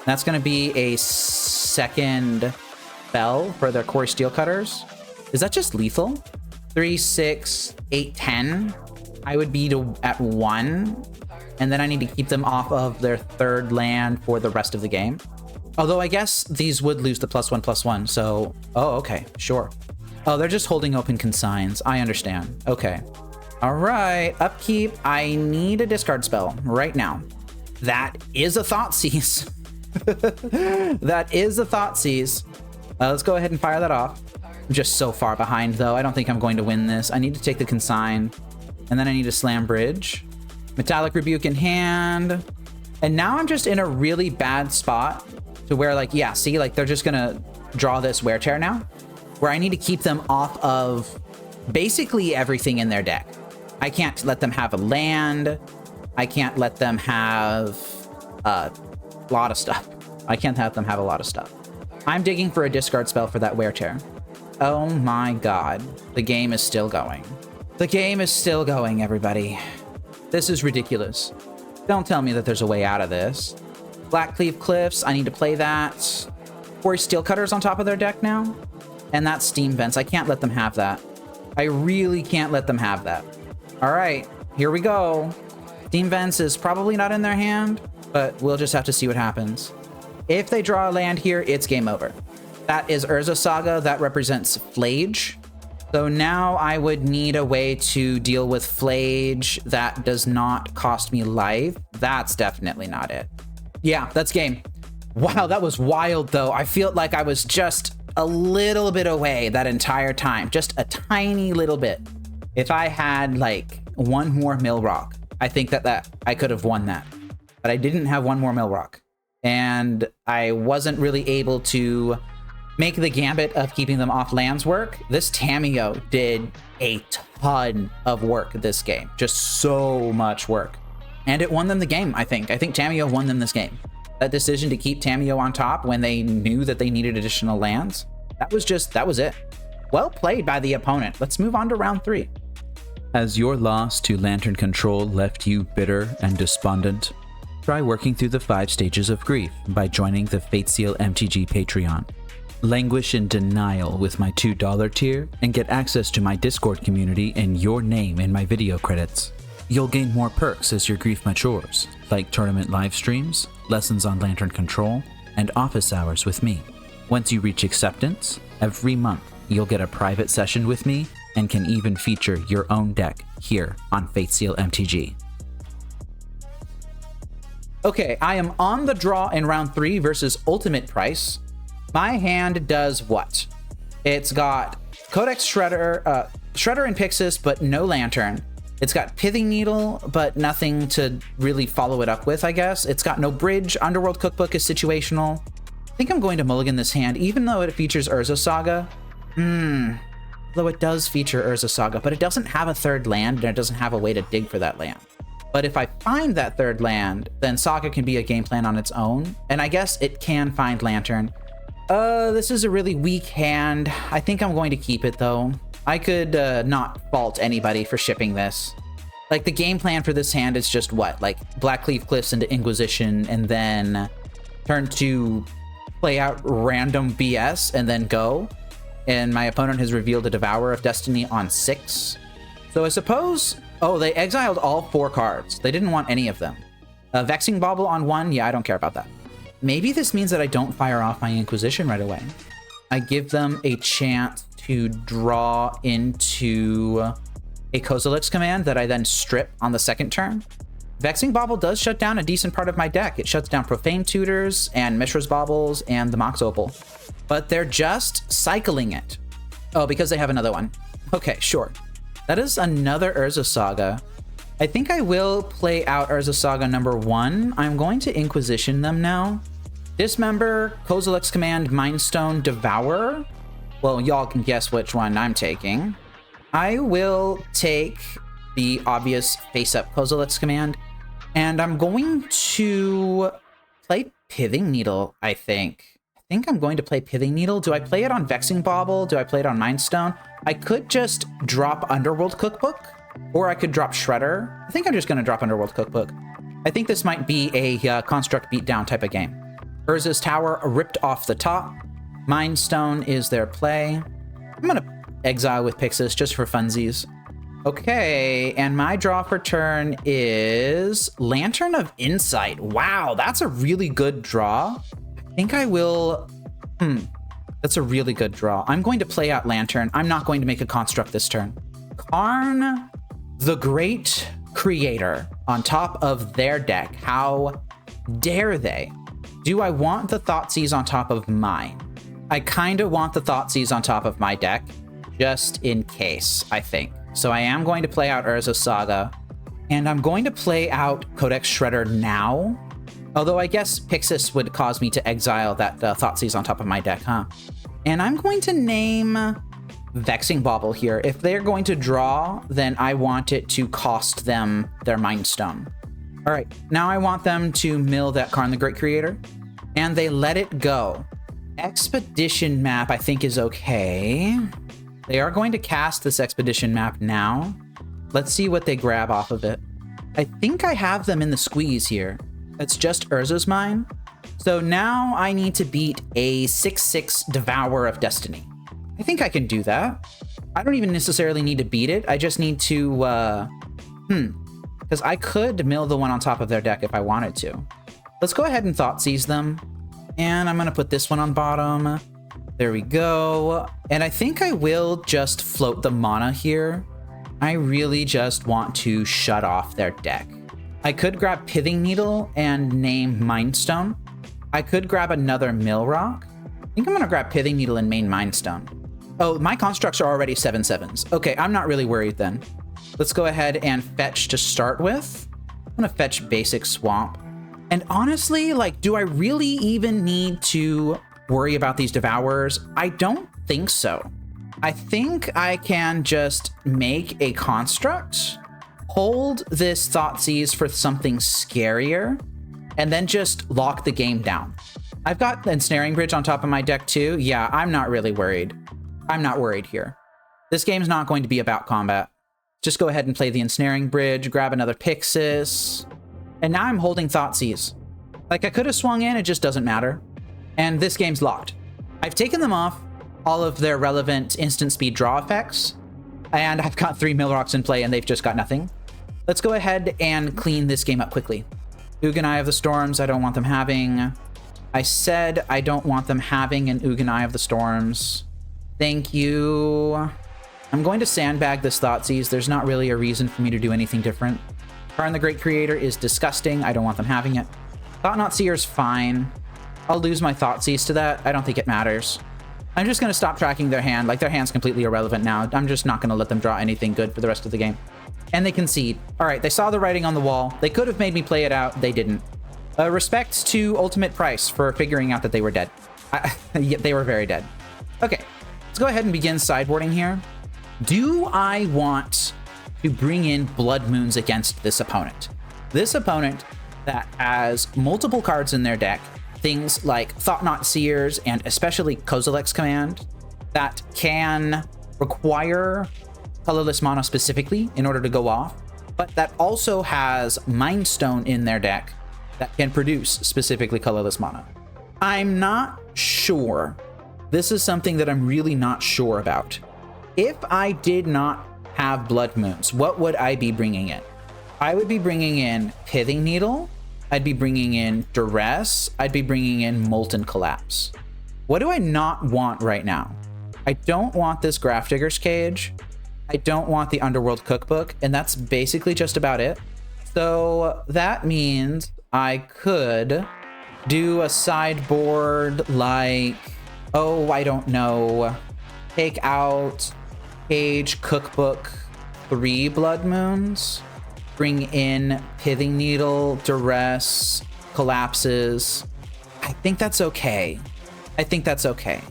S1: That's going to be a second spell for their Quarry Steelcutters. Is that just lethal? 3, 6, 8, 10. I would be at 1, and then I need to keep them off of their 3rd land for the rest of the game. Although I guess these would lose the +1/+1, so... Oh, okay, sure. Oh, they're just holding open consigns. I understand. Okay. All right, upkeep. I need a discard spell right now. That is a Thoughtseize. That is a Thoughtseize. Let's go ahead and fire that off. I'm just so far behind, though. I don't think I'm going to win this. I need to take the consign, and then I need to slam bridge. Metallic Rebuke in hand. And now I'm just in a really bad spot to where, like, yeah, see, like, they're just gonna draw this Wear Tear now, where I need to keep them off of basically everything in their deck. I can't let them have a land. I can't let them have a lot of stuff. I can't have them have a lot of stuff. I'm digging for a discard spell for that Wear Tear. Oh my god. The game is still going. The game is still going, everybody. This is ridiculous. Don't tell me that there's a way out of this. Blackcleave Cliffs, I need to play that. 4 Steel Cutters on top of their deck now. And that's Steam Vents. I can't let them have that. I really can't let them have that. All right, here we go. Steam Vents is probably not in their hand, but we'll just have to see what happens. If they draw a land here, it's game over. That is Urza Saga. That represents Flage. So now I would need a way to deal with Flage that does not cost me life. That's definitely not it. Yeah, that's game. Wow, that was wild, though. I feel like I was just a little bit away that entire time. Just a tiny little bit. If I had, like, 1 more Mill Rock, I think that I could have won that. But I didn't have 1 more Mill Rock. And I wasn't really able to make the gambit of keeping them off lands work. This Tamiyo did a ton of work this game. Just so much work. And it won them the game, I think. I think Tamiyo won them this game. That decision to keep Tamiyo on top when they knew that they needed additional lands, that was it. Well played by the opponent. Let's move on to round 3.
S2: Has your loss to Lantern Control left you bitter and despondent? Try working through the 5 stages of grief by joining the Fateseal MTG Patreon. Languish in denial with my $2 tier and get access to my Discord community and your name in my video credits. You'll gain more perks as your grief matures, like tournament live streams, lessons on Lantern Control, and office hours with me. Once you reach acceptance, every month you'll get a private session with me and can even feature your own deck here on Fateseal MTG.
S1: Okay, I am on the draw in round 3 versus UltimatePrice. My hand does what? It's got Codex Shredder and Pyxis, but no Lantern. It's got Pithing Needle, but nothing to really follow it up with, I guess. It's got no bridge. Underworld Cookbook is situational. I think I'm going to mulligan this hand, even though it features Urza Saga. Though it does feature Urza Saga, but it doesn't have a 3rd land, and it doesn't have a way to dig for that land. But if I find that 3rd land, then Saga can be a game plan on its own, and I guess it can find Lantern. This is a really weak hand. I think I'm going to keep it, though. I could not fault anybody for shipping this. Like, the game plan for this hand is just what? Like, Blackcleave Cliffs into Inquisition, and then turn to play out random BS, and then go. And my opponent has revealed a Devourer of Destiny on 6. So I suppose... Oh, they exiled all 4 cards. They didn't want any of them. Vexing Bauble on 1? Yeah, I don't care about that. Maybe this means that I don't fire off my Inquisition right away. I give them a chance to draw into a Kozilek's command that I then strip on the 2nd turn. Vexing Bauble does shut down a decent part of my deck. It shuts down Profane Tutors and Mishra's Baubles and the Mox Opal. But they're just cycling it. Oh, because they have another one. Okay, sure. That is another Urza Saga. I think I will play out Urza Saga number 1. I'm going to Inquisition them now. Dismember, Kozilek's command, Mindstone, Devourer. Well, y'all can guess which one I'm taking. I will take the obvious face-up Kozilek's command, and I'm going to play Pithing Needle, I think. I think I'm going to play Pithing Needle. Do I play it on Vexing Bauble? Do I play it on Mindstone? I could just drop Underworld Cookbook, or I could drop Shredder. I think I'm just going to drop Underworld Cookbook. I think this might be a Construct Beatdown type of game. Urza's Tower ripped off the top. Mindstone is their play. I'm going to exile with Pyxis just for funsies. Okay, and my draw for turn is Lantern of Insight. Wow, that's a really good draw. I think I will... That's a really good draw. I'm going to play out Lantern. I'm not going to make a construct this turn. Karn, the Great Creator, on top of their deck. How dare they? Do I want the Thoughtseize on top of mine? I kind of want the Thoughtseize on top of my deck, just in case, I think. So I am going to play out Urza's Saga, and I'm going to play out Codex Shredder now. Although I guess Pyxis would cause me to exile that Thoughtseize on top of my deck, huh? And I'm going to name Vexing Bauble here. If they're going to draw, then I want it to cost them their Mind Stone. All right, now I want them to mill that Karn the Great Creator, and they let it go. Expedition map, I think, is okay. They are going to cast this Expedition map now. Let's see what they grab off of it. I think I have them in the squeeze here. It's just Urza's Mine. So now I need to beat a 6/6 Devourer of Destiny. I think I can do that. I don't even necessarily need to beat it. I just need to, because I could mill the one on top of their deck if I wanted to. Let's go ahead and Thoughtseize them. And I'm going to put this one on bottom. There we go. And I think I will just float the mana here. I really just want to shut off their deck. I could grab Pithing Needle and name Mind Stone. I could grab another Mill Rock. I think I'm going to grab Pithing Needle and main Mind Stone. Oh, my constructs are already 7/7s. Okay, I'm not really worried then. Let's go ahead and fetch to start with. I'm going to fetch Basic Swamp. And honestly, like, do I really even need to worry about these Devourers? I don't think so. I think I can just make a construct, hold this Thoughtseize for something scarier, and then just lock the game down. I've got the Ensnaring Bridge on top of my deck too. Yeah, I'm not really worried. I'm not worried here. This game's not going to be about combat. Just go ahead and play the Ensnaring Bridge, grab another Pyxis, and now I'm holding Thoughtseize. Like, I could have swung in, it just doesn't matter. And this game's locked. I've taken them off all of their relevant instant speed draw effects, and I've got 3 Mill Rocks in play and they've just got nothing. Let's go ahead and clean this game up quickly. Ugin of the Storms, I don't want them having. I said I don't want them having an Ugin of the Storms. Thank you. I'm going to sandbag this Thoughtseize. There's not really a reason for me to do anything different. Karn the Great Creator is disgusting. I don't want them having it. Thought-Knot Seer's fine. I'll lose my Thoughtseize to that. I don't think it matters. I'm just going to stop tracking their hand. Like, their hand's completely irrelevant now. I'm just not going to let them draw anything good for the rest of the game. And they concede. All right, they saw the writing on the wall. They could have made me play it out. They didn't. Respect to UltimatePrice for figuring out that they were dead. Yeah, they were very dead. Okay, let's go ahead and begin sideboarding here. Do I want to bring in Blood Moons against this opponent? This opponent that has multiple cards in their deck, things like Thought-Knot Seers and especially Kozilek's Command, that can require colorless mana specifically in order to go off, but that also has Mind Stone in their deck that can produce specifically colorless mana. I'm not sure. This is something that I'm really not sure about. If I did not have Blood Moons, what would I be bringing in? I would be bringing in Pithing Needle. I'd be bringing in Duress. I'd be bringing in Molten Collapse. What do I not want right now? I don't want this Grafdigger's Cage. I don't want the Underworld Cookbook, and that's basically just about it. So that means I could do a sideboard like, oh, I don't know, take out Cage, Cookbook, 3 Blood Moons, bring in Pithing Needle, Duress, Collapses. I think that's okay. I think that's okay.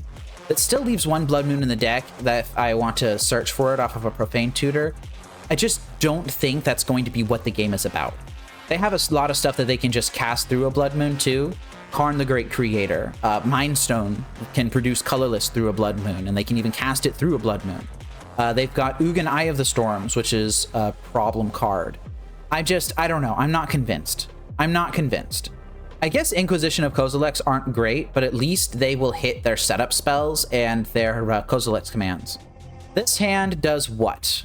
S1: It still leaves 1 Blood Moon in the deck that if I want to search for it off of a Profane Tutor. I just don't think that's going to be what the game is about. They have a lot of stuff that they can just cast through a Blood Moon too. Karn the Great Creator. Mind Stone can produce colorless through a Blood Moon, and they can even cast it through a Blood Moon. They've got Ugin Eye of the Storms, which is a problem card. I don't know. I'm not convinced. I'm not convinced. I guess Inquisition of Kozilek's aren't great, but at least they will hit their setup spells and their Kozilek's commands. This hand does what?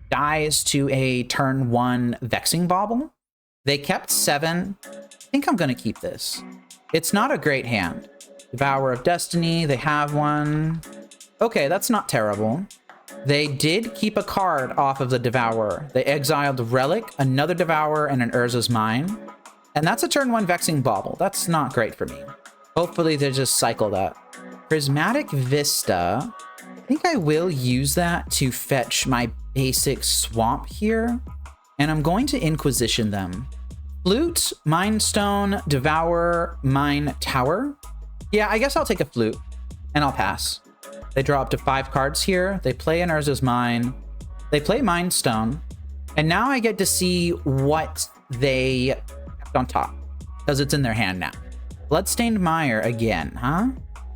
S1: dies to a turn 1 Vexing Bauble. They kept 7. I think I'm going to keep this. It's not a great hand. Devourer of Destiny, they have one. Okay, that's not terrible. They did keep a card off of the Devourer. They exiled Relic, another Devourer, and an Urza's Mine. And that's a turn 1 Vexing Bauble. That's not great for me. Hopefully they just cycle that. Prismatic Vista. I think I will use that to fetch my basic swamp here. And I'm going to Inquisition them. Flute, Mind Stone, Devourer, Mine Tower. Yeah, I guess I'll take a Flute. And I'll pass. They draw up to 5 cards here. They play an Urza's Mine. They play Mind Stone. And now I get to see what they kept on top. Because it's in their hand now. Bloodstained Mire again, huh?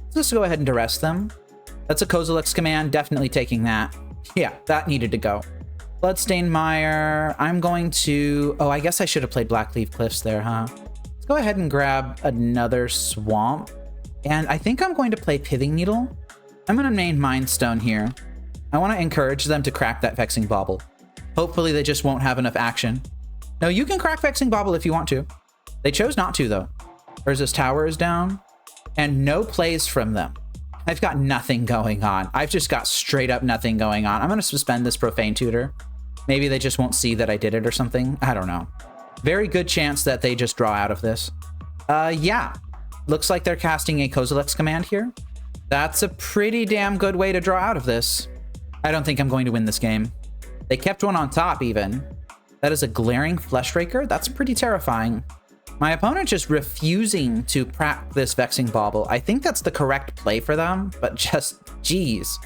S1: Let's just go ahead and arrest them. That's a Kozilek's command. Definitely taking that. Yeah, that needed to go. Bloodstained Mire. I'm going to... Oh, I guess I should have played Blackleaf Cliffs there, huh? Let's go ahead and grab another Swamp. And I think I'm going to play Pithing Needle. I'm going to main Mind Stone here. I want to encourage them to crack that Vexing Bauble. Hopefully they just won't have enough action. No, you can crack Vexing Bauble if you want to. They chose not to, though. Urza's Tower is down. And no plays from them. I've got nothing going on. I've just got straight up nothing going on. I'm going to suspend this Profane Tutor. Maybe they just won't see that I did it or something. I don't know. Very good chance that they just draw out of this. Yeah. Looks like they're casting a Kozilek's command here. That's a pretty damn good way to draw out of this. I don't think I'm going to win this game. They kept one on top even. That is a Glaring Fleshraker. That's pretty terrifying. My opponent just refusing to crack this Vexing Bauble. I think that's the correct play for them, but just, geez.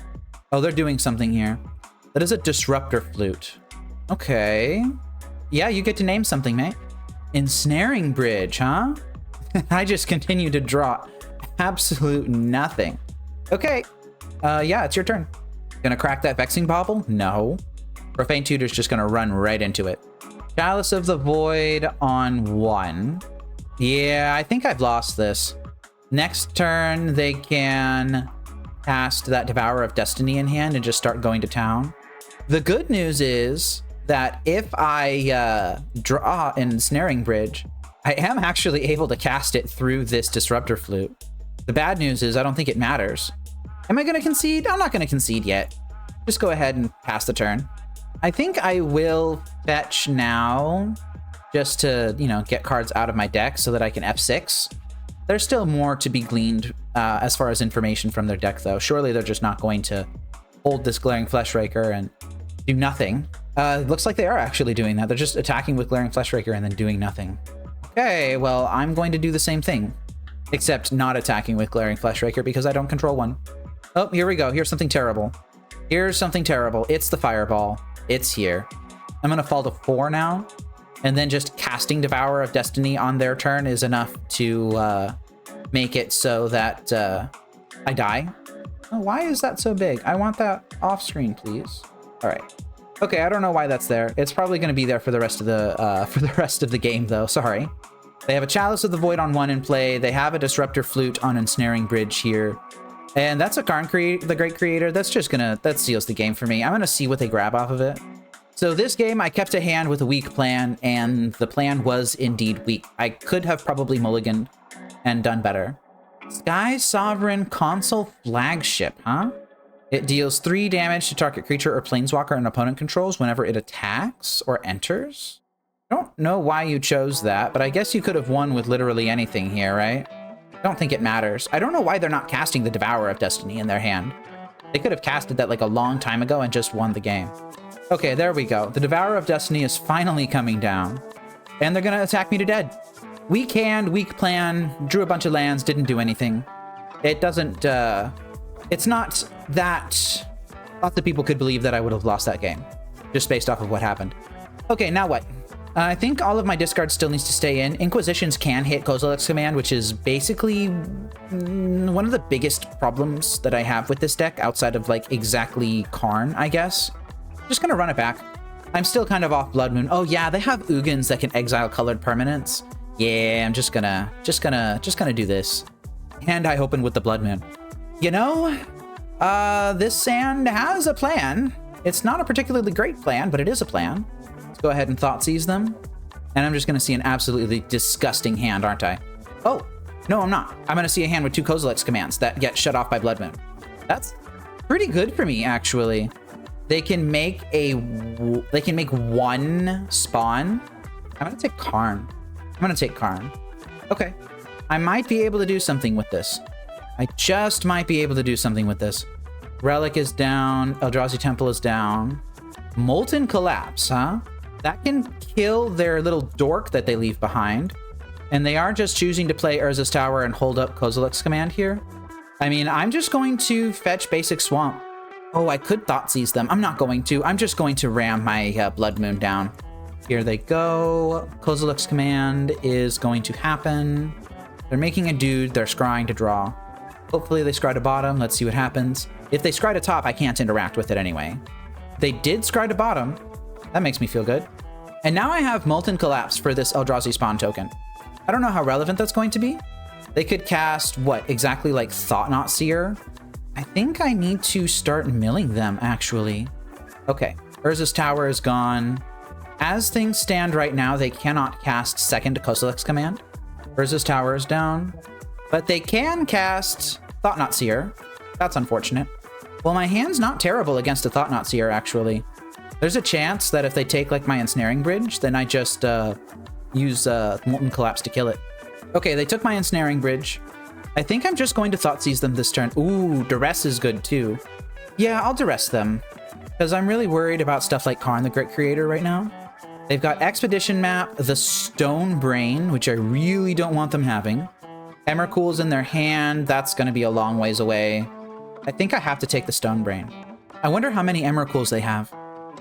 S1: Oh, they're doing something here. That is a Disruptor Flute. Okay. Yeah, you get to name something, mate. Ensnaring Bridge, huh? I just continue to draw absolute nothing. Okay. Yeah, it's your turn. Gonna crack that Vexing Bauble? No. Profane Tutor's just gonna run right into it. Chalice of the Void on 1. Yeah, I think I've lost this. Next turn, they can cast that Devourer of Destiny in hand and just start going to town. The good news is that if I draw an Ensnaring Bridge, I am actually able to cast it through this Disruptor Flute. The bad news is I don't think it matters. Am I going to concede? I'm not going to concede yet. Just go ahead and pass the turn. I think I will fetch now just to, you know, get cards out of my deck so that I can F6. There's still more to be gleaned as far as information from their deck, though. Surely they're just not going to hold this Glaring Fleshraker and do nothing. It looks like they are actually doing that. They're just attacking with Glaring Fleshraker and then doing nothing. Okay, well, I'm going to do the same thing, except not attacking with Glaring Fleshraker because I don't control one. Oh, here we go. Here's something terrible. Here's something terrible. It's the Fireball. It's here. I'm going to fall to 4 now. And then just casting Devourer of Destiny on their turn is enough to make it so that I die. Oh, why is that so big? I want that off screen, please. All right. Okay, I don't know why that's there. It's probably going to be there for the rest of the game, though. Sorry. They have a Chalice of the Void on 1 in play. They have a Disruptor Flute on Ensnaring Bridge here. And that's a Karn, the Great Creator. That's just gonna, that seals the game for me. I'm gonna see what they grab off of it. So this game, I kept a hand with a weak plan, and the plan was indeed weak. I could have probably mulliganed and done better. Sky Sovereign Console Flagship, huh? It deals 3 damage to target creature or planeswalker an opponent controls whenever it attacks or enters. I don't know why you chose that, but I guess you could have won with literally anything here, right? I don't think it matters. I don't know why they're not casting the Devourer of Destiny in their hand. They could have casted that like a long time ago and just won the game. Okay, there we go. The Devourer of Destiny is finally coming down. And they're gonna attack me to dead. Weak hand, weak plan, drew a bunch of lands, didn't do anything. It doesn't, it's not that lots of people could believe that I would have lost that game, just based off of what happened. Okay, now what? I think all of my discard still needs to stay in. Inquisitions can hit Kozilek's command, which is basically one of the biggest problems that I have with this deck, outside of like exactly Karn, I guess. Just gonna run it back. I'm still kind of off Blood Moon. Oh yeah, they have Ugins that can exile colored permanents. Yeah, I'm just gonna do this. And I open with the Blood Moon. You know, this sand has a plan. It's not a particularly great plan, but it is a plan. Let's go ahead and Thoughtseize them. And I'm just going to see an absolutely disgusting hand, aren't I? Oh, no, I'm not. I'm going to see a hand with 2 Kozilek's commands that get shut off by Blood Moon. That's pretty good for me, actually. They can make one spawn. I'm going to take Karn. Okay. I might be able to do something with this. I just might be able to do something with this. Relic is down. Eldrazi Temple is down. Molten Collapse, huh? That can kill their little dork that they leave behind. And they are just choosing to play Urza's Tower and hold up Kozilek's command here. I mean, I'm just going to fetch basic Swamp. Oh, I could Thoughtseize them. I'm not going to. I'm just going to ram my Blood Moon down. Here they go. Kozilek's command is going to happen. They're making a dude. They're scrying to draw. Hopefully they scry to bottom. Let's see what happens. If they scry to top, I can't interact with it anyway. They did scry to bottom. That makes me feel good. And now I have Molten Collapse for this Eldrazi spawn token. I don't know how relevant that's going to be. They could cast, what, exactly like Thought-Knot Seer? I think I need to start milling them, actually. Okay, Urza's Tower is gone. As things stand right now, they cannot cast second Kozilek's command. Urza's Tower is down. But they can cast Thought-Knot Seer. That's unfortunate. Well, my hand's not terrible against a Thought-Knot Seer, actually. There's a chance that if they take, like, my Ensnaring Bridge, then I just use Molten Collapse to kill it. Okay, they took my Ensnaring Bridge. I think I'm just going to Thoughtseize them this turn. Ooh, Duress is good, too. Yeah, I'll Duress them. Because I'm really worried about stuff like Karn the Great Creator right now. They've got Expedition Map, the Stone Brain, which I really don't want them having. Emrakul's in their hand. That's going to be a long ways away. I think I have to take the Stone Brain. I wonder how many Emrakuls they have.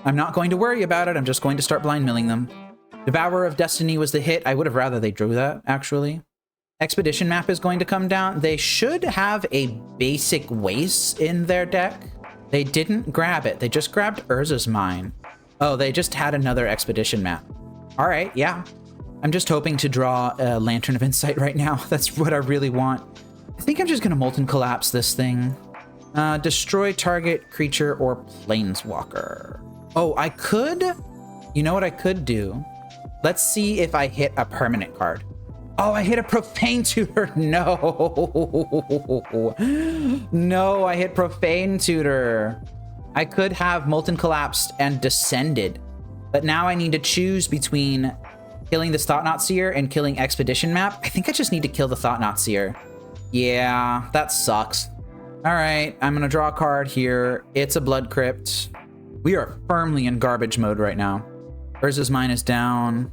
S1: I'm not going to worry about it. I'm just going to start blind milling them. Devourer of Destiny was the hit. I would have rather they drew that, actually. Expedition Map is going to come down. They should have a basic Waste in their deck. They didn't grab it. They just grabbed Urza's Mine. Oh, they just had another Expedition Map. All right, yeah. I'm just hoping to draw a Lantern of Insight right now. That's what I really want. I think I'm just going to Molten Collapse this thing. Destroy target creature or planeswalker. Oh, I could... You know what I could do? Let's see if I hit a permanent card. Oh, I hit a Profane Tutor. No. No, I hit Profane Tutor. I could have Molten Collapsed and Descended. But now I need to choose between killing this Thought-Knot Seer and killing Expedition Map. I think I just need to kill the Thought-Knot Seer. Yeah, that sucks. All right, I'm going to draw a card here. It's a Blood Crypt. We are firmly in garbage mode right now. Urza's Mine is down.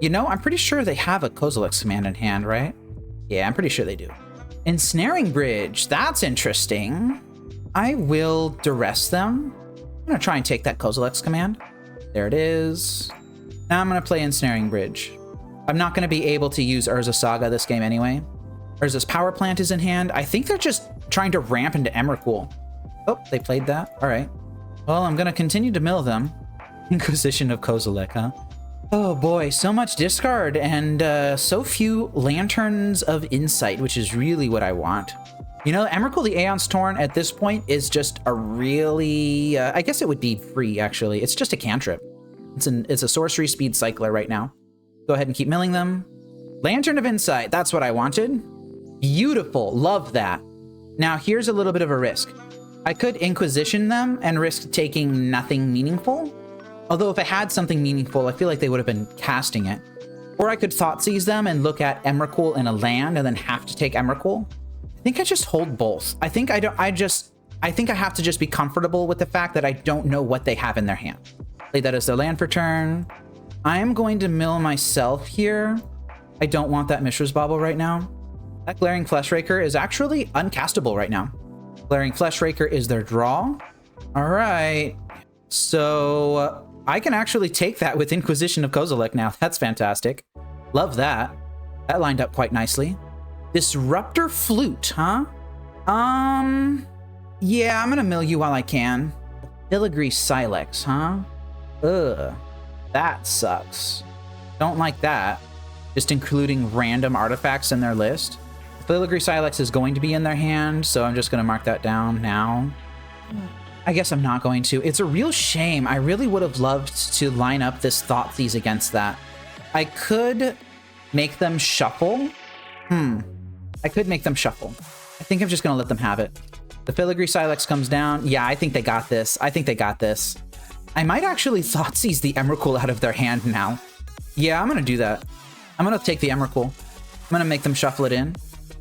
S1: You know, I'm pretty sure they have a Kozilek's command in hand, right? Yeah, I'm pretty sure they do. Ensnaring Bridge. That's interesting. I will Duress them. I'm going to try and take that Kozilek's command. There it is. Now I'm going to play Ensnaring Bridge. I'm not going to be able to use Urza Saga this game anyway. Urza's Power Plant is in hand. I think they're just trying to ramp into Emrakul. Oh, they played that. All right. Well, I'm going to continue to mill them. Inquisition of Kozilek, huh? Oh boy, so much discard and so few Lanterns of Insight, which is really what I want. You know, Emrakul the Aeon's Torn at this point is just a really... I guess it would be free, actually. It's just a cantrip. It's a sorcery speed cycler right now. Go ahead and keep milling them. Lantern of Insight, that's what I wanted. Beautiful, love that. Now, here's a little bit of a risk. I could Inquisition them and risk taking nothing meaningful. Although if I had something meaningful, I feel like they would have been casting it. Or I could Thoughtseize them and look at Emrakul in a land and then have to take Emrakul. I think I just hold both. I think I have to just be comfortable with the fact that I don't know what they have in their hand. Play that as their land for turn. I am going to mill myself here. I don't want that Mishra's Bauble right now. That Glaring Fleshraker is actually uncastable right now. Glaring Fleshraker is their draw. All right. So I can actually take that with Inquisition of Kozilek now. That's fantastic. Love that. That lined up quite nicely. Disruptor Flute, huh? Yeah, I'm gonna mill you while I can. Filigree Silex, huh? Ugh, that sucks. Don't like that. Just including random artifacts in their list. Filigree Silex is going to be in their hand, so I'm just gonna mark that down now. I guess I'm not going to. It's a real shame. I really would have loved to line up this Thoughtseize against that. I could make them shuffle. I could make them shuffle. I think I'm just going to let them have it. The Filigree Silex comes down. Yeah, I think they got this. I think they got this. I might actually Thoughtseize the Emrakul out of their hand now. Yeah, I'm going to do that. I'm going to take the Emrakul. I'm going to make them shuffle it in.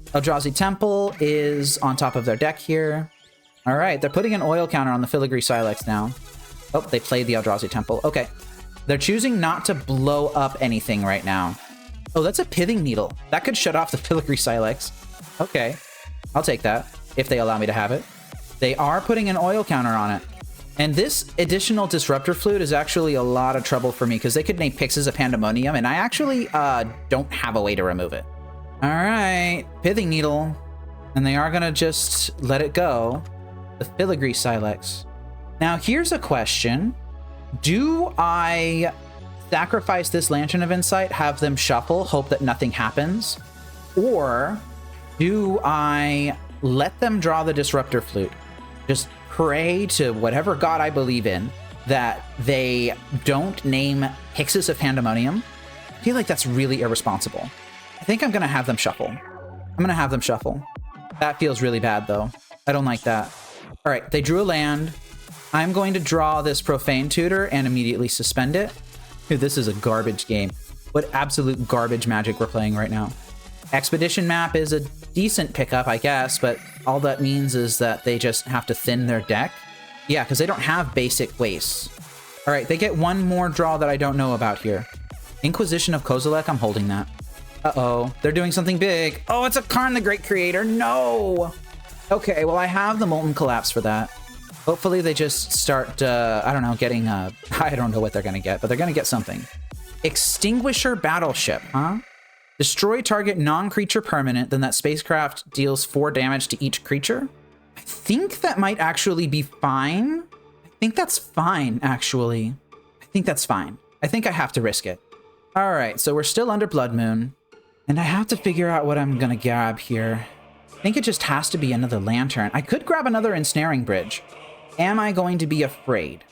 S1: Eldrazi Temple is on top of their deck here. All right, they're putting an oil counter on the Filigree Silex now. Oh, they played the Eldrazi Temple. Okay. They're choosing not to blow up anything right now. Oh, that's a Pithing Needle. That could shut off the Filigree Silex. Okay. I'll take that, if they allow me to have it. They are putting an oil counter on it. And this additional Disruptor Flute is actually a lot of trouble for me, because they could name Pyxis a Pandemonium, and I actually don't have a way to remove it. All right, Pithing Needle. And they are going to just let it go. The Filigree Silex. Now, here's a question. Do I sacrifice this Lantern of Insight, have them shuffle, hope that nothing happens? Or do I let them draw the Disruptor Flute? Just pray to whatever god I believe in that they don't name Pyxis of Pandemonium. I feel like that's really irresponsible. I think I'm going to have them shuffle. I'm going to have them shuffle. That feels really bad, though. I don't like that. All right, they drew a land. I'm going to draw this Profane Tutor and immediately suspend it. Dude, this is a garbage game. What absolute garbage Magic we're playing right now. Expedition Map is a decent pickup, I guess, but all that means is that they just have to thin their deck. Yeah, because they don't have basic wastes. All right, they get one more draw that I don't know about here. Inquisition of Kozilek, I'm holding that. Uh-oh, they're doing something big. Oh, it's a Karn the Great Creator. No! Okay, well, I have the Molten Collapse for that. Hopefully they just start, I don't know, getting, I don't know what they're going to get, but they're going to get something. Extinguisher Battleship, huh? Destroy target non-creature permanent, then that spacecraft deals 4 damage to each creature. I think that might actually be fine. I think that's fine, actually. I think that's fine. I think I have to risk it. All right, so we're still under Blood Moon, and I have to figure out what I'm going to grab here. I think it just has to be another Lantern. I could grab another Ensnaring Bridge. Am I going to be afraid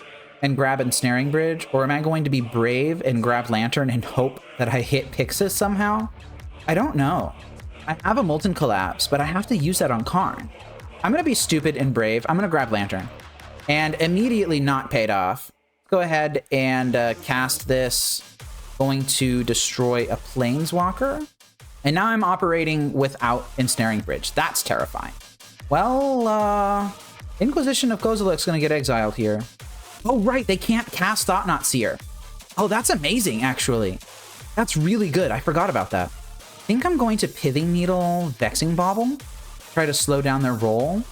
S1: and grab Ensnaring Bridge, or am I going to be brave and grab Lantern and hope that I hit Pyxis somehow? I don't know. I have a Molten Collapse, but I have to use that on Karn. I'm going to be stupid and brave. I'm going to grab Lantern. And immediately not paid off. Go ahead and cast this. Going to destroy a Planeswalker. And now I'm operating without Ensnaring Bridge. That's terrifying. Well, Inquisition of Kozilek's going to get exiled here. Oh, right. They can't cast Thought-Knot Seer. Oh, that's amazing, actually. That's really good. I forgot about that. I think I'm going to Pithing Needle Vexing Bauble. Try to slow down their roll.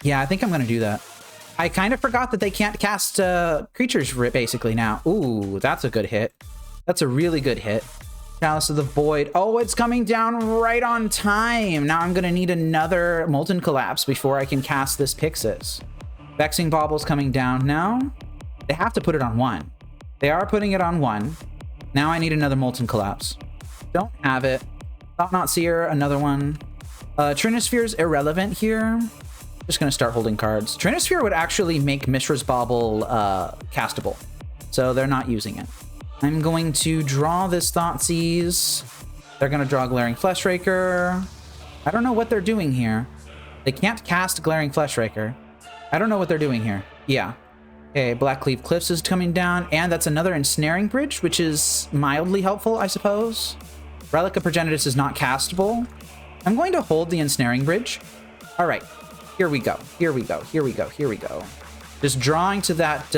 S1: Yeah, I think I'm going to do that. I kind of forgot that they can't cast creatures basically now. Ooh, that's a good hit. That's a really good hit. Chalice of the Void. Oh, it's coming down right on time. Now I'm going to need another Molten Collapse before I can cast this Pyxis. Vexing Bauble's coming down now. They have to put it on 1. They are putting it on 1. Now I need another Molten Collapse. Don't have it. Thought-Knot Seer, another one. Trinisphere's irrelevant here. Just going to start holding cards. Trinisphere would actually make Mishra's Bauble castable. So they're not using it. I'm going to draw this Thoughtseize. They're going to draw Glaring Fleshraker. I don't know what they're doing here. They can't cast Glaring Fleshraker. I don't know what they're doing here. Yeah. Okay, Blackcleave Cliffs is coming down, and that's another Ensnaring Bridge, which is mildly helpful, I suppose. Relic of Progenitus is not castable. I'm going to hold the Ensnaring Bridge. All right. Here we go. Here we go. Here we go. Here we go. Just drawing to that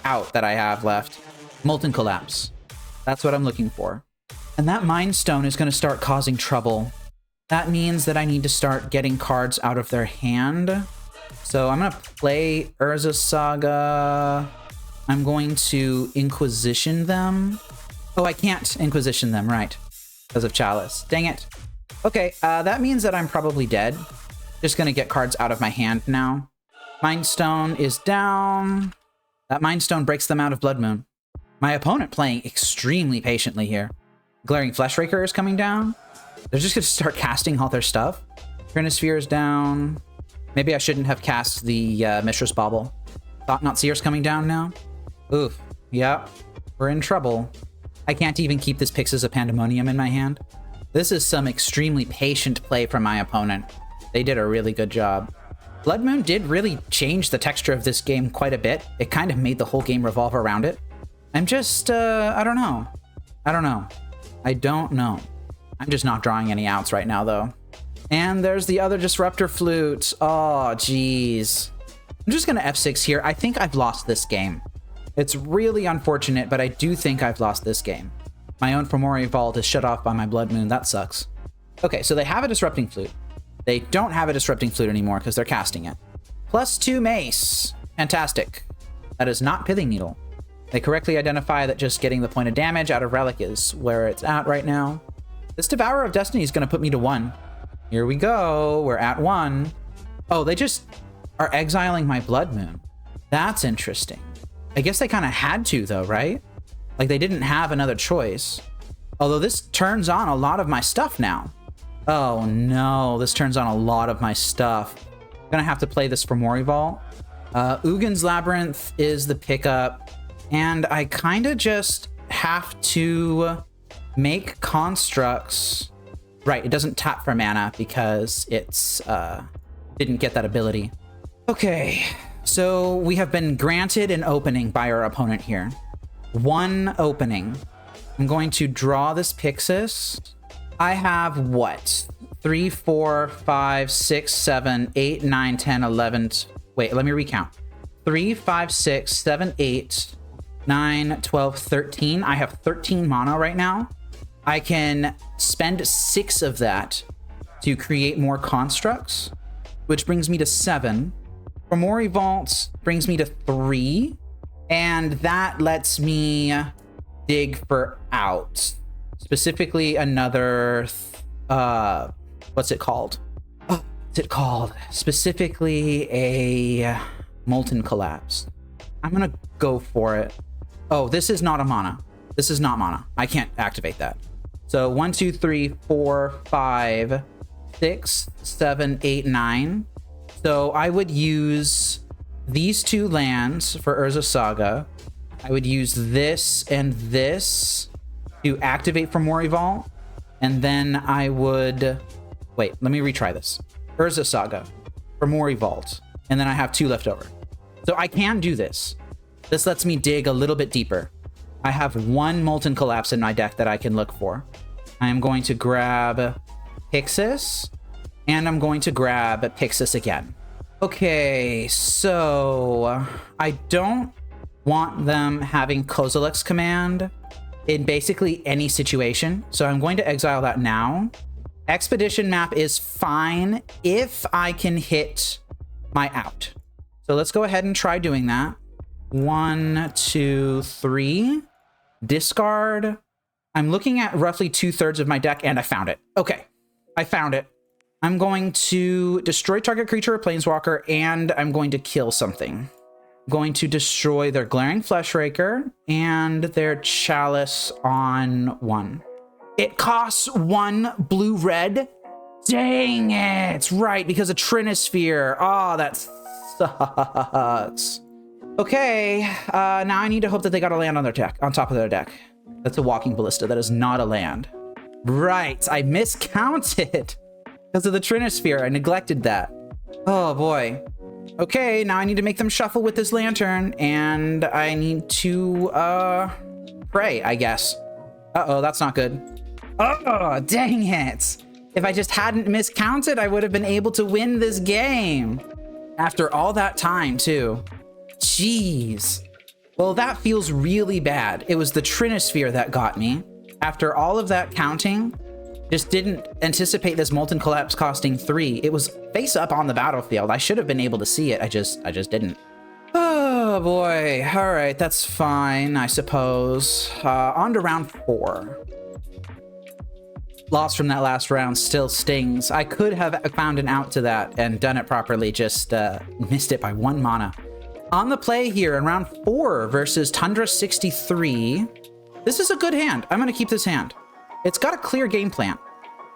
S1: out that I have left. Molten Collapse. That's what I'm looking for. And that Mind Stone is going to start causing trouble. That means that I need to start getting cards out of their hand. So I'm going to play Urza Saga. I'm going to Inquisition them. Oh, I can't Inquisition them, right. Because of Chalice. Dang it. Okay, that means that I'm probably dead. Just going to get cards out of my hand now. Mind Stone is down. That Mind Stone breaks them out of Blood Moon. My opponent playing extremely patiently here. Glaring Fleshraker is coming down. They're just going to start casting all their stuff. Trinisphere is down. Maybe I shouldn't have cast the Mishra's Bauble. Thought Not Seer's coming down now. Oof. Yep. We're in trouble. I can't even keep this Pyxis of Pandemonium in my hand. This is some extremely patient play from my opponent. They did a really good job. Blood Moon did really change the texture of this game quite a bit. It kind of made the whole game revolve around it. I'm just, I don't know. I don't know. I'm just not drawing any outs right now, though. And there's the other Disruptor Flute. Oh, jeez. I'm just going to F6 here. I think I've lost this game. It's really unfortunate, but I do think I've lost this game. My own Fomori Vault is shut off by my Blood Moon. That sucks. Okay, so they have a Disrupting Flute. They don't have a Disrupting Flute anymore because they're casting it. +2 Mace. Fantastic. That is not Pithing Needle. They correctly identify that just getting the point of damage out of Relic is where it's at right now. This Devourer of Destiny is going to put me to 1. Here we go. We're at 1. Oh, they just are exiling my Blood Moon. That's interesting. I guess they kind of had to, though, right? Like, they didn't have another choice. Although this turns on a lot of my stuff now. Oh, no. This turns on a lot of my stuff. I'm going to have to play this for Fomori Vault. Ugin's Labyrinth is the pickup. And I kind of just have to make constructs. Right, it doesn't tap for mana because it's didn't get that ability. Okay, so we have been granted an opening by our opponent here. 1 opening. I'm going to draw this Pyxis. I have what? 3, 4, 5, 6, 7, 8, 9, 10, 11. Wait, let me recount. 3, 5, 6, 7, 8, 9, 12, 13. I have 13 mana right now. I can spend 6 of that to create more constructs, which brings me to 7. Fomori Vault brings me to 3, and that lets me dig for out. Specifically another, what's it called? Specifically a Molten Collapse. I'm gonna go for it. Oh, this is not a mana. This is not mana. I can't activate that. So 1, 2, 3, 4, 5, 6, 7, 8, 9. So I would use these 2 lands for Urza Saga. I would use this and this to activate Fomori Vault. And then I would... Wait, let me retry this. Urza Saga, Fomori Vault. And then I have 2 left over. So I can do this. This lets me dig a little bit deeper. I have 1 Molten Collapse in my deck that I can look for. I am going to grab Pyxis, and I'm going to grab Pyxis again. Okay, so I don't want them having Kozilek's Command in basically any situation, so I'm going to exile that now. Expedition Map is fine if I can hit my out. So let's go ahead and try doing that. 1, 2, 3. Discard. I'm looking at roughly 2/3 of my deck, and I found it. Okay, I found it. I'm going to destroy target creature or planeswalker, and I'm going to kill something. I'm going to destroy their Glaring Fleshraker and their Chalice on 1. It costs 1 blue-red. Dang it! Right, because of Trinisphere. Oh, that sucks. Okay, now I need to hope that they got a land on their deck, on top of their deck. That's a Walking Ballista. That is not a land. Right, I miscounted because of the Trinisphere. I neglected that. Oh boy. Okay, now I need to make them shuffle with this lantern, and I need to pray, I guess. Uh-oh, that's not good. Oh, dang it. If I just hadn't miscounted, I would have been able to win this game. After all that time, too. Jeez. Well, that feels really bad. It was the Trinisphere that got me. After all of that counting, just didn't anticipate this Molten Collapse costing 3. It was face up on the battlefield. I should have been able to see it. I just didn't. Oh boy. All right, that's fine, I suppose. On to round 4. Loss from that last round still stings. I could have found an out to that and done it properly, just missed it by 1 mana. On the play here in round 4 versus Tundra 63. This is a good hand. I'm going to keep this hand. It's got a clear game plan.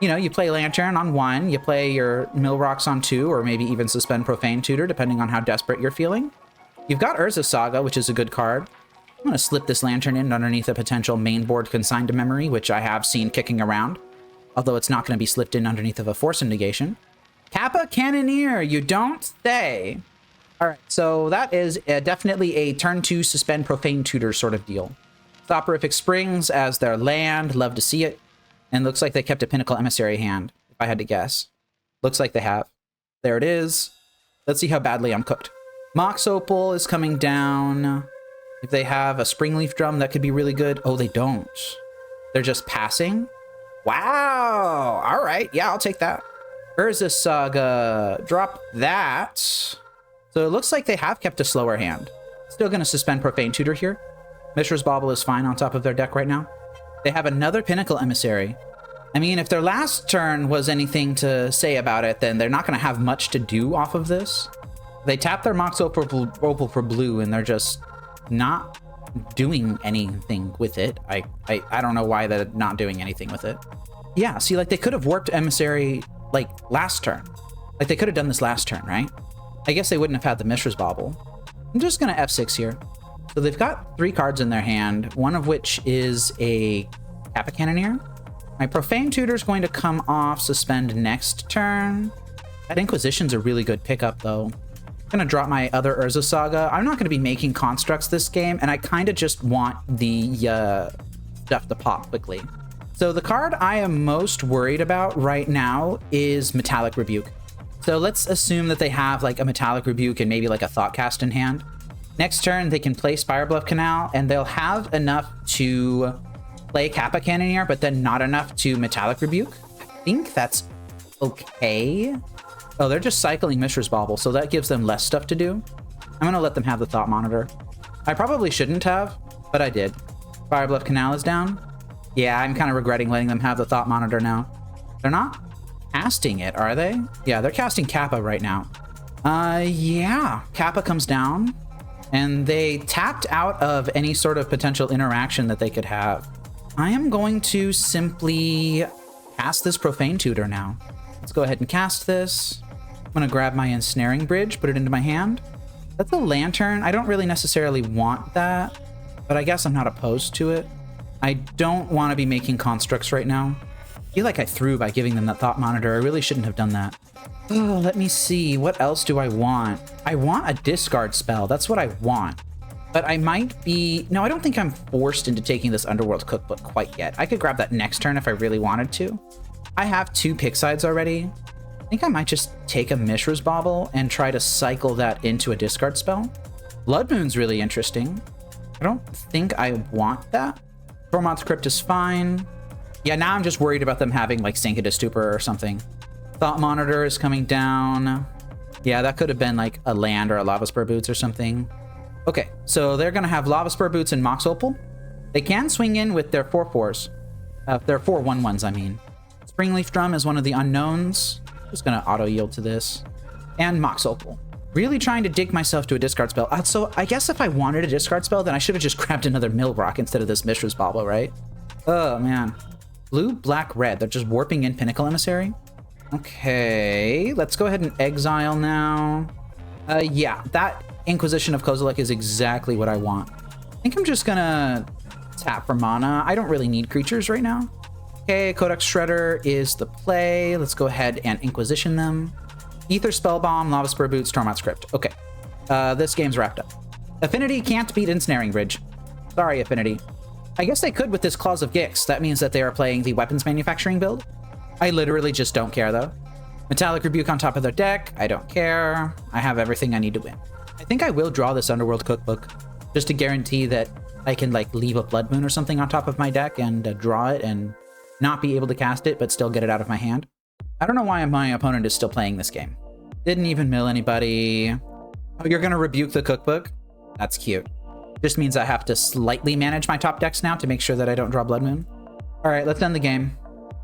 S1: You know, you play Lantern on 1, you play your Mill Rocks on 2, or maybe even Suspend Profane Tutor, depending on how desperate you're feeling. You've got Urza Saga, which is a good card. I'm going to slip this Lantern in underneath a potential main board consigned to memory, which I have seen kicking around. Although it's not going to be slipped in underneath of a Force Negation. Kappa Cannoneer, you don't say. All right, so that is definitely a turn 2 suspend Profane Tutor sort of deal. Soporific Springs as their land, love to see it. And looks like they kept a Pinnacle Emissary hand, if I had to guess. Looks like they have. There it is. Let's see how badly I'm cooked. Mox Opal is coming down. If they have a Springleaf Drum, that could be really good. Oh, they don't. They're just passing? Wow! All right, yeah, I'll take that. Urza Saga, drop that. So it looks like they have kept a slower hand. Still going to suspend Profane Tutor here. Mishra's Bauble is fine on top of their deck right now. They have another Pinnacle Emissary. I mean, if their last turn was anything to say about it, then they're not going to have much to do off of this. They tap their Mox Opal for blue, and they're just not doing anything with it. I don't know why they're not doing anything with it. Yeah, see, like, they could have warped Emissary, like, last turn. Like, they could have done this last turn, right? I guess they wouldn't have had the Mishra's Bauble. I'm just going to F6 here. So they've got 3 cards in their hand, one of which is a Kappa Cannoneer. My Profane Tutor is going to come off, suspend next turn. That Inquisition's a really good pickup, though. I'm going to drop my other Urza Saga. I'm not going to be making constructs this game, and I kind of just want the stuff to pop quickly. So the card I am most worried about right now is Metallic Rebuke. So let's assume that they have like a Metallic Rebuke and maybe like a Thoughtcast in hand. Next turn, they can play Spirebluff Canal, and they'll have enough to play Kappa Cannoneer, but then not enough to Metallic Rebuke. I think that's okay. Oh, they're just cycling Mishra's Bauble, so that gives them less stuff to do. I'm going to let them have the Thought Monitor. I probably shouldn't have, but I did. Spirebluff Canal is down. Yeah, I'm kind of regretting letting them have the Thought Monitor now. They're not casting it, are they? Yeah, they're casting Kappa right now. Yeah, Kappa comes down, and they tapped out of any sort of potential interaction that they could have. I am going to simply cast this Profane Tutor now. Let's go ahead and cast this. I'm going to grab my Ensnaring Bridge, put it into my hand. That's a Lantern. I don't really necessarily want that, but I guess I'm not opposed to it. I don't want to be making constructs right now. I feel like I threw by giving them that Thought Monitor. I really shouldn't have done that. Oh, let me see. What else do I want? I want a discard spell. That's what I want. But I might be... No, I don't think I'm forced into taking this Underworld Cookbook quite yet. I could grab that next turn if I really wanted to. I have 2 Pyxides already. I think I might just take a Mishra's Bauble and try to cycle that into a discard spell. Blood Moon's really interesting. I don't think I want that. Tormont's Crypt is fine. Yeah, now I'm just worried about them having like Sanctus Stupor or something. Thought Monitor is coming down. Yeah, that could have been like a land or a Lava Spur Boots or something. Okay, so they're going to have Lava Spur Boots and Mox Opal. They can swing in with their 4/4s. Their 4 1/1s, I mean. Springleaf Drum is one of the unknowns. Just going to auto-yield to this. And Mox Opal. Really trying to dig myself to a discard spell. So I guess if I wanted a discard spell, then I should have just grabbed another Millrock instead of this Mishra's Bauble, right? Oh, man. Blue, black, red. They're just warping in Pinnacle Emissary. Okay, let's go ahead and exile now. Yeah, that Inquisition of Kozilek is exactly what I want. I think I'm just gonna tap for mana. I don't really need creatures right now. Okay, Codex Shredder is the play. Let's go ahead and Inquisition them. Ether Spellbomb, Lava Spur Boots, Tormont Crypt. Okay, this game's wrapped up. Affinity can't beat Ensnaring Bridge. Sorry, Affinity. I guess they could with this Claws of Gix. That means that they are playing the weapons manufacturing build. I literally just don't care, though. Metallic Rebuke on top of their deck. I don't care. I have everything I need to win. I think I will draw this Underworld Cookbook just to guarantee that I can, like, leave a Blood Moon or something on top of my deck and draw it and not be able to cast it, but still get it out of my hand. I don't know why my opponent is still playing this game. Didn't even mill anybody. Oh, you're going to rebuke the cookbook? That's cute. Just means I have to slightly manage my top decks now to make sure that I don't draw Blood Moon. All right, let's end the game.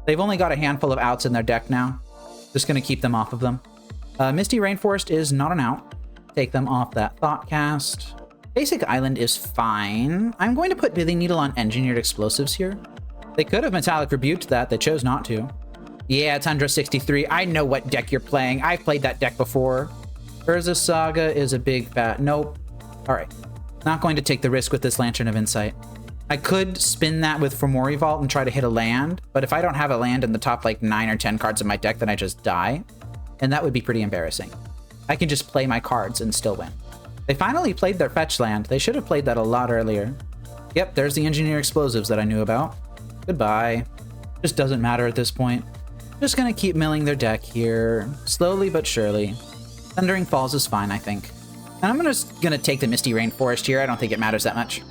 S1: They've only got a handful of outs in their deck now. Just going to keep them off of them. Misty Rainforest is not an out. Take them off that Thoughtcast. Basic Island is fine. I'm going to put Billy Needle on Engineered Explosives here. They could have Metallic Rebuked that. They chose not to. Yeah, Tundra 63. I know what deck you're playing. I've played that deck before. Urza Saga is a big fat nope. All right. Not going to take the risk with this Lantern of Insight. I could spin that with Fomori Vault and try to hit a land, but if I don't have a land in the top like 9 or 10 cards of my deck, then I just die. And that would be pretty embarrassing. I can just play my cards and still win. They finally played their fetch land. They should have played that a lot earlier. Yep, there's the Engineer Explosives that I knew about. Goodbye. Just doesn't matter at this point. Just gonna keep milling their deck here, slowly but surely. Thundering Falls is fine, I think. And I'm just gonna take the Misty Rainforest here. I don't think it matters that much.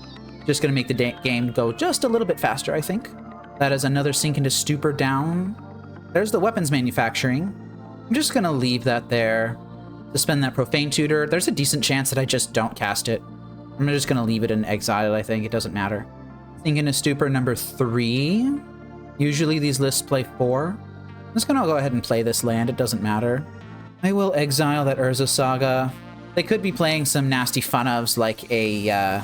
S1: Just gonna make the game go just a little bit faster, I think. That is another Sink into Stupor down. There's the Weapons Manufacturing. I'm just gonna leave that there. To spend that Profane Tutor. There's a decent chance that I just don't cast it. I'm just gonna leave it in exile, I think. It doesn't matter. Sink into Stupor number 3. Usually these lists play 4. I'm just gonna go ahead and play this land. It doesn't matter. I will exile that Urza Saga. They could be playing some nasty fun-ofs like a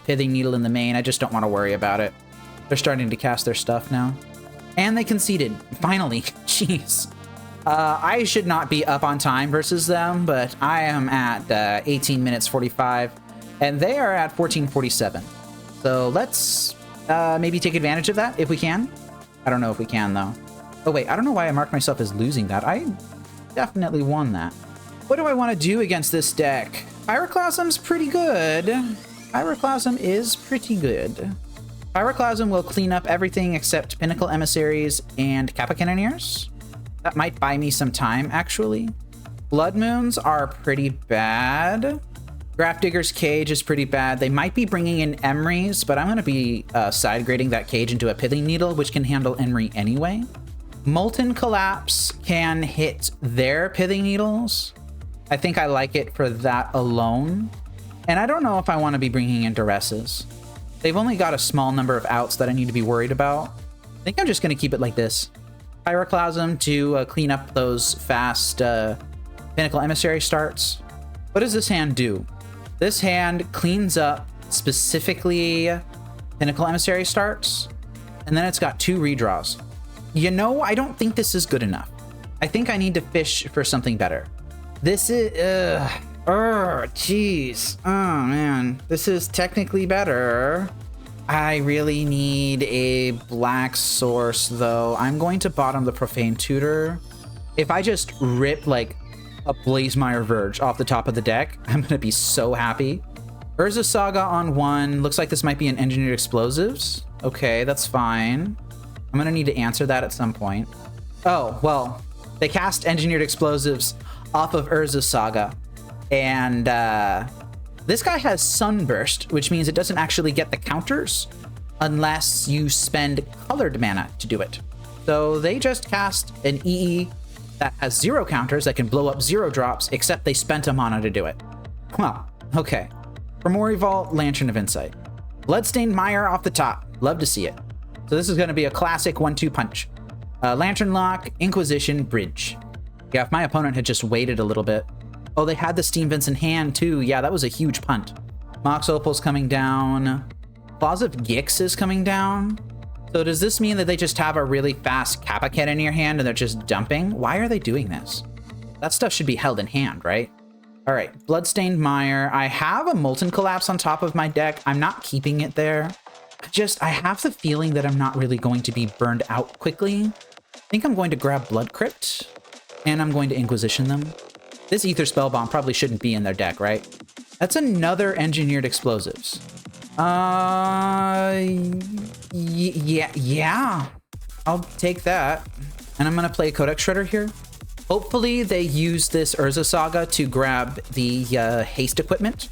S1: Pithing Needle in the main. I just don't want to worry about it. They're starting to cast their stuff now. And they conceded. Finally. Jeez. I should not be up on time versus them, but I am at 18 minutes 45, and they are at 14:47. So let's maybe take advantage of that if we can. I don't know if we can, though. Oh, wait. I don't know why I marked myself as losing that. I definitely won that. What do I want to do against this deck? Pyroclasm's pretty good. Pyroclasm is pretty good. Pyroclasm will clean up everything except Pinnacle Emissaries and Kappa Cannoneers. That might buy me some time, actually. Blood Moons are pretty bad. Grafdigger's Cage is pretty bad. They might be bringing in Emrys, but I'm going to be side grading that cage into a Pithing Needle, which can handle Emry anyway. Molten Collapse can hit their Pithing Needles. I think I like it for that alone. And I don't know if I want to be bringing in Duresses. They've only got a small number of outs that I need to be worried about. I think I'm just going to keep it like this. Pyroclasm to clean up those fast Pinnacle Emissary starts. What does this hand do? This hand cleans up specifically Pinnacle Emissary starts, and then it's got 2 redraws. You know, I don't think this is good enough. I think I need to fish for something better. This is... jeez. Oh, man. This is technically better. I really need a black source, though. I'm going to bottom the Profane Tutor. If I just rip, like, a Blazemire Verge off the top of the deck, I'm going to be so happy. Urza Saga on 1. Looks like this might be an Engineered Explosives. Okay, that's fine. I'm going to need to answer that at some point. Oh, well, they cast Engineered Explosives off of Urza Saga. And, this guy has Sunburst, which means it doesn't actually get the counters unless you spend colored mana to do it. So they just cast an EE that has 0 counters that can blow up 0 drops, except they spent a mana to do it. Well, okay. Fomori Vault, Lantern of Insight. Bloodstained Mire off the top. Love to see it. So this is going to be a classic 1-2 punch. Lantern Lock, Inquisition, Bridge. Yeah, if my opponent had just waited a little bit. Oh, they had the Steam Vents in hand, too. Yeah, that was a huge punt. Mox Opal's coming down. Claws of Gix is coming down. So does this mean that they just have a really fast Kappa Cannoneer hand and they're just dumping? Why are they doing this? That stuff should be held in hand, right? All right, Bloodstained Mire. I have a Molten Collapse on top of my deck. I'm not keeping it there. I have the feeling that I'm not really going to be burned out quickly. I think I'm going to grab Blood Crypt, and I'm going to Inquisition them. This Ether Spellbomb probably shouldn't be in their deck, right? That's another Engineered Explosives. Yeah. I'll take that. And I'm going to play Codex Shredder here. Hopefully they use this Urza Saga to grab the haste equipment,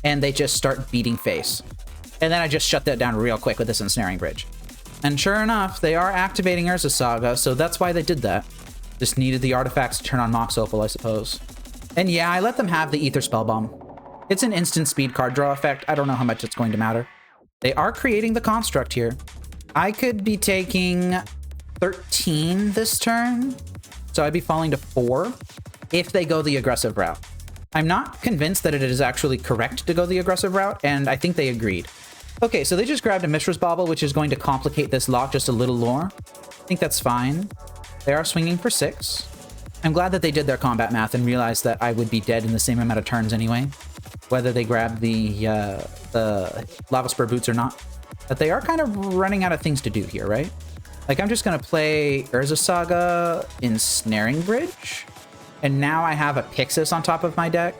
S1: and they just start beating face. And then I just shut that down real quick with this Ensnaring Bridge. And sure enough, they are activating Urza Saga, so that's why they did that. Just needed the artifacts to turn on Mox Opal, I suppose. And yeah, I let them have the Ether Spellbomb. It's an instant speed card draw effect. I don't know how much it's going to matter. They are creating the construct here. I could be taking 13 this turn, so I'd be falling to 4 if they go the aggressive route. I'm not convinced that it is actually correct to go the aggressive route, and I think they agreed. Okay, so they just grabbed a Mishra's Bauble, which is going to complicate this lock just a little more. I think that's fine. They are swinging for 6. I'm glad that they did their combat math and realized that I would be dead in the same amount of turns anyway. whether they grab the Lava Spur Boots or not. But they are kind of running out of things to do here, right? Like, I'm just going to play Urza Saga Ensnaring Bridge. And now I have a Pyxis on top of my deck.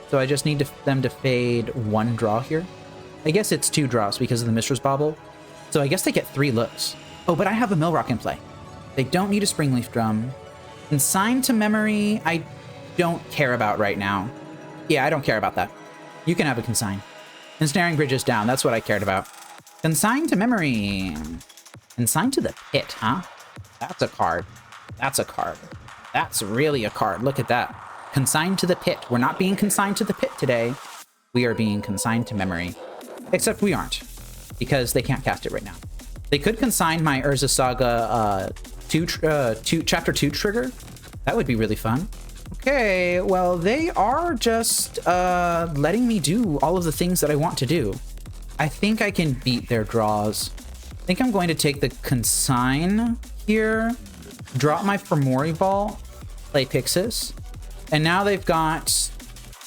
S1: So I just need them to fade 1 draw here. I guess it's 2 draws because of the Mishra's Bauble. So I guess they get 3 looks. Oh, but I have a Millrock in play. They don't need a Springleaf Drum. Consign to Memory, I don't care about right now. Yeah, I don't care about that. You can have a Consign. Ensnaring Bridge is down. That's what I cared about. Consign to Memory. Consign to the Pit, huh? That's a card. That's a card. That's really a card. Look at that. Consigned to the Pit. We're not being consigned to the Pit today. We are being consigned to memory. Except we aren't, because they can't cast it right now. They could consign my Urza Saga Chapter 2 trigger. That would be really fun. Okay, well, they are just letting me do all of the things that I want to do. I think I can beat their draws. I think I'm going to take the Consign here, drop my Fomori Vault, play Pyxis, and now they've got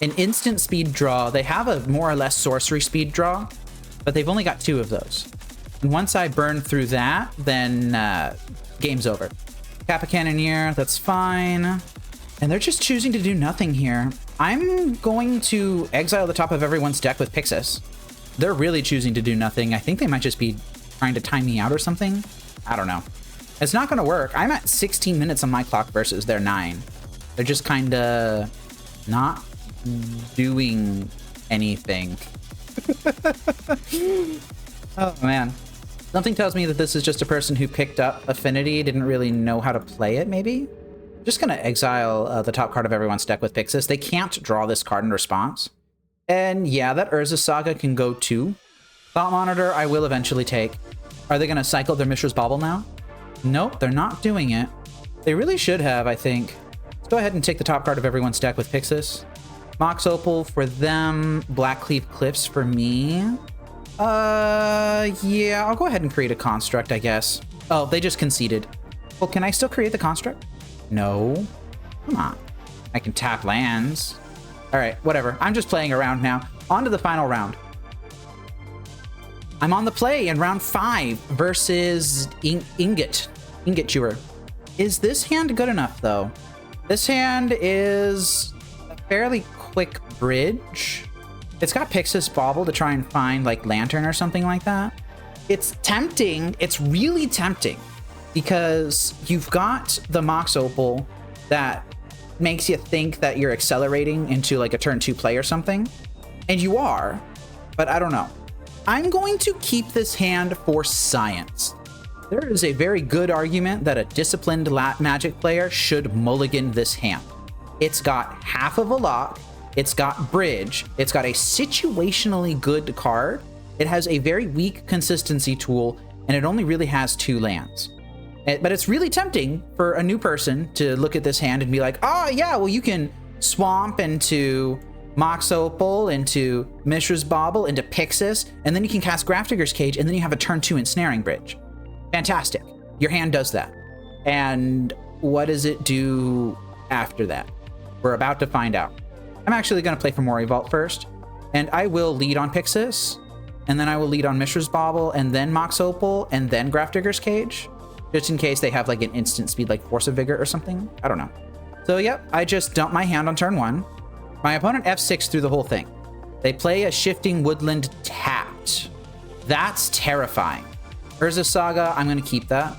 S1: an instant speed draw. They have a more or less sorcery speed draw, but they've only got 2 of those. And once I burn through that, then game's over. Kappa Cannoneer, that's fine. And they're just choosing to do nothing here. I'm going to exile the top of everyone's deck with Pyxis. They're really choosing to do nothing. I think they might just be trying to time me out or something. I don't know. It's not going to work. I'm at 16 minutes on my clock versus their 9. They're just kind of not doing anything. Oh, man. Something tells me that this is just a person who picked up Affinity, didn't really know how to play it, maybe? Just going to exile the top card of everyone's deck with Pyxis. They can't draw this card in response. And yeah, that Urza Saga can go too. Thought Monitor, I will eventually take. Are they going to cycle their Mishra's Bauble now? Nope, they're not doing it. They really should have, I think. Let's go ahead and take the top card of everyone's deck with Pyxis. Mox Opal for them. Blackcleave Cliffs for me. Yeah, I'll go ahead and create a construct, I guess. Oh, they just conceded. Well, can I still create the construct? No. Come on. I can tap lands. All right, whatever. I'm just playing around now. On to the final round. I'm on the play in round 5 versus Ingot Chewer. Is this hand good enough, though? This hand is a fairly quick bridge. It's got Pyxis Bauble to try and find, like, Lantern or something like that. It's tempting. It's really tempting because you've got the Mox Opal that makes you think that you're accelerating into, like, a turn 2 play or something. And you are, but I don't know. I'm going to keep this hand for science. There is a very good argument that a disciplined Magic player should mulligan this hand. It's got half of a lock, it's got bridge, it's got a situationally good card, it has a very weak consistency tool, and it only really has 2 lands. But it's really tempting for a new person to look at this hand and be like, oh yeah, well you can swamp into Mox Opal, into Mishra's Bauble, into Pyxis, and then you can cast Grafdigger's Cage, and then you have a turn 2 Ensnaring Bridge. Fantastic. Your hand does that. And what does it do after that? We're about to find out. I'm actually going to play Fomori Vault first, and I will lead on Pyxis, and then I will lead on Mishra's Bauble, and then Mox Opal, and then Grafdigger's Cage, just in case they have like an instant speed like Force of Vigor or something. I don't know. So yep, I just dump my hand on turn 1. My opponent F6 through the whole thing. They play a Shifting Woodland tapped. That's terrifying. Urza Saga, I'm going to keep that.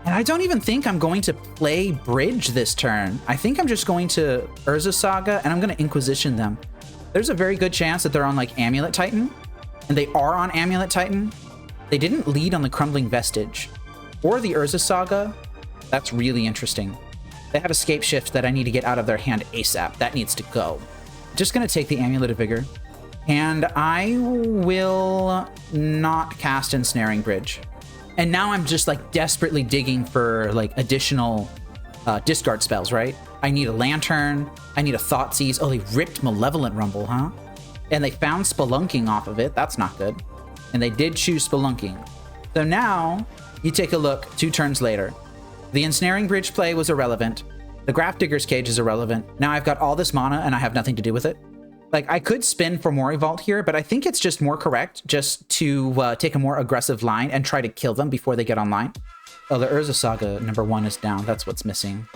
S1: And I don't even think I'm going to play Bridge this turn. I think I'm just going to Urza Saga, and I'm going to Inquisition them. There's a very good chance that they're on, like, Amulet Titan. And they are on Amulet Titan. They didn't lead on the Crumbling Vestige. Or the Urza Saga. That's really interesting. They have Escape Shift that I need to get out of their hand ASAP. That needs to go. Just going to take the Amulet of Vigor. And I will not cast Ensnaring Bridge. And now I'm just like desperately digging for like additional discard spells, right? I need a Lantern. I need a Thoughtseize. Oh, they ripped Malevolent Rumble, huh? And they found Spelunking off of it. That's not good. And they did choose Spelunking. So now you take a look 2 turns later. The Ensnaring Bridge play was irrelevant. The Grafdigger's Cage is irrelevant. Now I've got all this mana and I have nothing to do with it. Like, I could spin for Mori Vault here, but I think it's just more correct just to take a more aggressive line and try to kill them before they get online. Oh, the Urza Saga #1 is down. That's what's missing.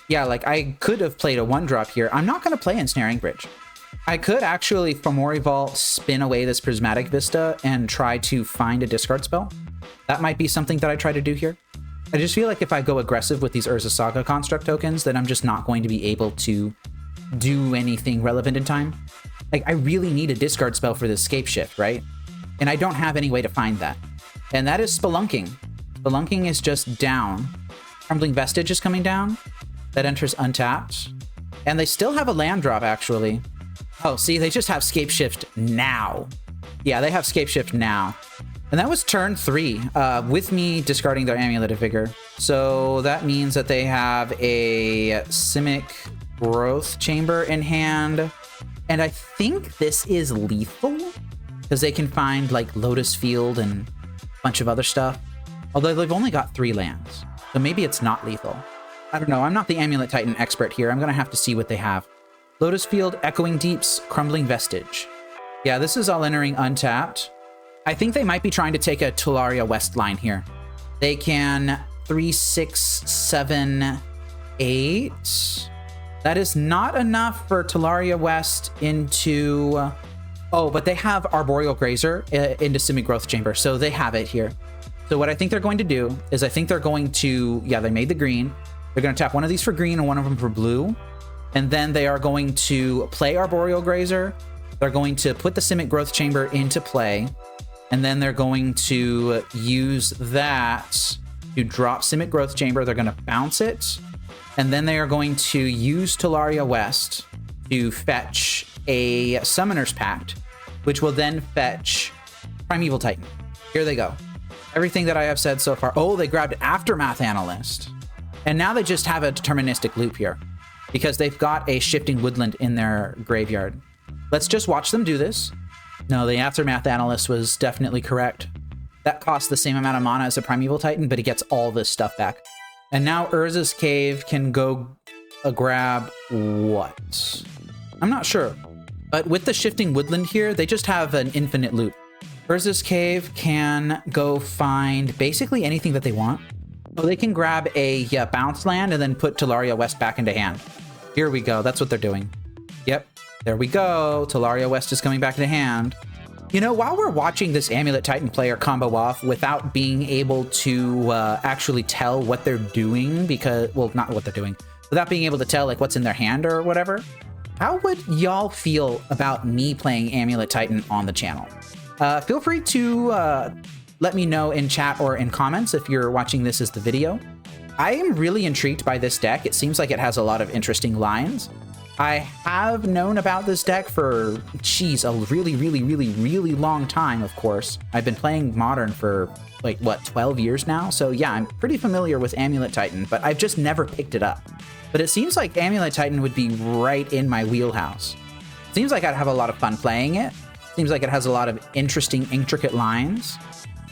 S1: Yeah, like, I could have played a 1-drop here. I'm not going to play Ensnaring Bridge. I could actually, for Mori Vault, spin away this Prismatic Vista and try to find a discard spell. That might be something that I try to do here. I just feel like if I go aggressive with these Urza Saga construct tokens, then I'm just not going to be able to do anything relevant in time. Like, I really need a discard spell for this Scape Shift, right? And I don't have any way to find that. And that is Spelunking. Spelunking is just down. Crumbling Vestige is coming down. That enters untapped. And they still have a land drop, actually. Oh, see, they just have Scape Shift now. Yeah, they have Scape Shift now. And that was turn 3, with me discarding their Amulet of Vigor. So that means that they have a Simic Growth Chamber in hand. And I think this is lethal, because they can find, like, Lotus Field and a bunch of other stuff. Although they've only got 3 lands, so maybe it's not lethal. I don't know, I'm not the Amulet Titan expert here. I'm going to have to see what they have. Lotus Field, Echoing Deeps, Crumbling Vestige. Yeah, this is all entering untapped. I think they might be trying to take a Tularia West line here. They can 3, 6, 7, 8. That is not enough for Tularia West into... Oh, but they have Arboreal Grazer into Simic Growth Chamber, so they have it here. So what I think they're going to do is I think they're going to... Yeah, they made the green. They're going to tap one of these for green and one of them for blue. And then they are going to play Arboreal Grazer. They're going to put the Simic Growth Chamber into play. And then they're going to use that to drop Simic Growth Chamber. They're going to bounce it. And then they are going to use Tularia West to fetch a Summoner's Pact, which will then fetch Primeval Titan. Here they go. Everything that I have said so far. Oh, they grabbed Aftermath Analyst. And now they just have a deterministic loop here, because they've got a Shifting Woodland in their graveyard. Let's just watch them do this. No, the Aftermath Analyst was definitely correct. That costs the same amount of mana as a Primeval Titan, but it gets all this stuff back. And now Urza's Cave can go grab what? I'm not sure. But with the Shifting Woodland here, they just have an infinite loop. Urza's Cave can go find basically anything that they want. Oh, they can grab a bounce land and then put Tularia West back into hand. Here we go. That's what they're doing. Yep. There we go. Tularia West is coming back into hand. You know, while we're watching this Amulet Titan player combo off without being able to actually tell what they're doing, because, well, not what they're doing, without being able to tell, like, what's in their hand or whatever, how would y'all feel about me playing Amulet Titan on the channel? Feel free to let me know in chat or in comments if you're watching this as the video. I am really intrigued by this deck. It seems like it has a lot of interesting lines. I have known about this deck for, geez, a really, really, really, really long time, of course. I've been playing Modern for, like, what, 12 years now? So yeah, I'm pretty familiar with Amulet Titan, but I've just never picked it up. But it seems like Amulet Titan would be right in my wheelhouse. Seems like I'd have a lot of fun playing it. Seems like it has a lot of interesting, intricate lines.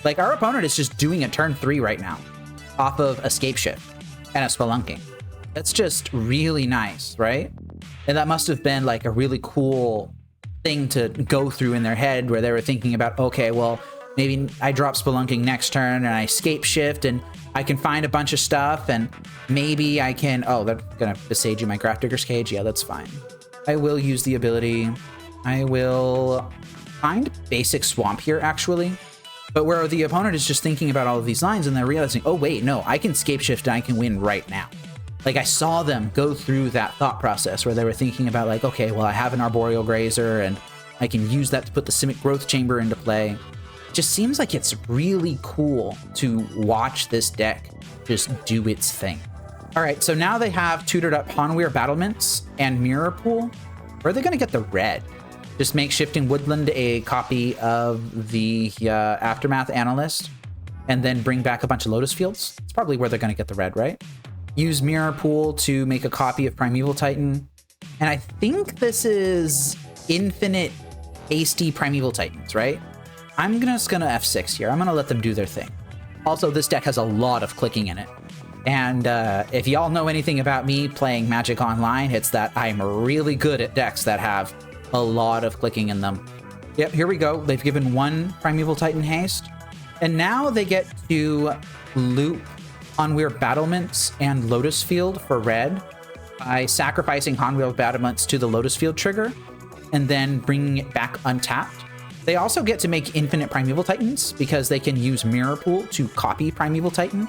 S1: Like, our opponent is just doing a turn 3 right now, off of Escape Shift and a Spelunking. That's just really nice, right? And that must have been like a really cool thing to go through in their head, where they were thinking about, okay, well, maybe I drop Spelunking next turn and I Escape Shift and I can find a bunch of stuff, and maybe I can... Oh, they're gonna besage you my Grafdigger's Cage? Yeah, that's fine. I will use the ability. I will find basic Swamp here, actually. But where the opponent is just thinking about all of these lines and they're realizing, oh, wait, no, I can Escape Shift and I can win right now. Like, I saw them go through that thought process where they were thinking about, like, okay, well, I have an Arboreal Grazer and I can use that to put the Simic Growth Chamber into play. It just seems like it's really cool to watch this deck just do its thing. All right, so now they have tutored up Hanweir Battlements and Mirror Pool. Where are they going to get the red? Just make Shifting Woodland a copy of the Aftermath Analyst and then bring back a bunch of Lotus Fields. It's probably where they're going to get the red, right? Use Mirror Pool to make a copy of Primeval Titan. And I think this is infinite hasty Primeval Titans, right? I'm just gonna F6 here. I'm gonna let them do their thing. Also, this deck has a lot of clicking in it. And if y'all know anything about me playing Magic Online, it's that I'm really good at decks that have a lot of clicking in them. Yep, here we go. They've given 1 Primeval Titan haste. And now they get to loop Onweir Battlements and Lotus Field for red by sacrificing Onweir Battlements to the Lotus Field trigger and then bringing it back untapped. They also get to make infinite Primeval Titans because they can use Mirror Pool to copy Primeval Titan.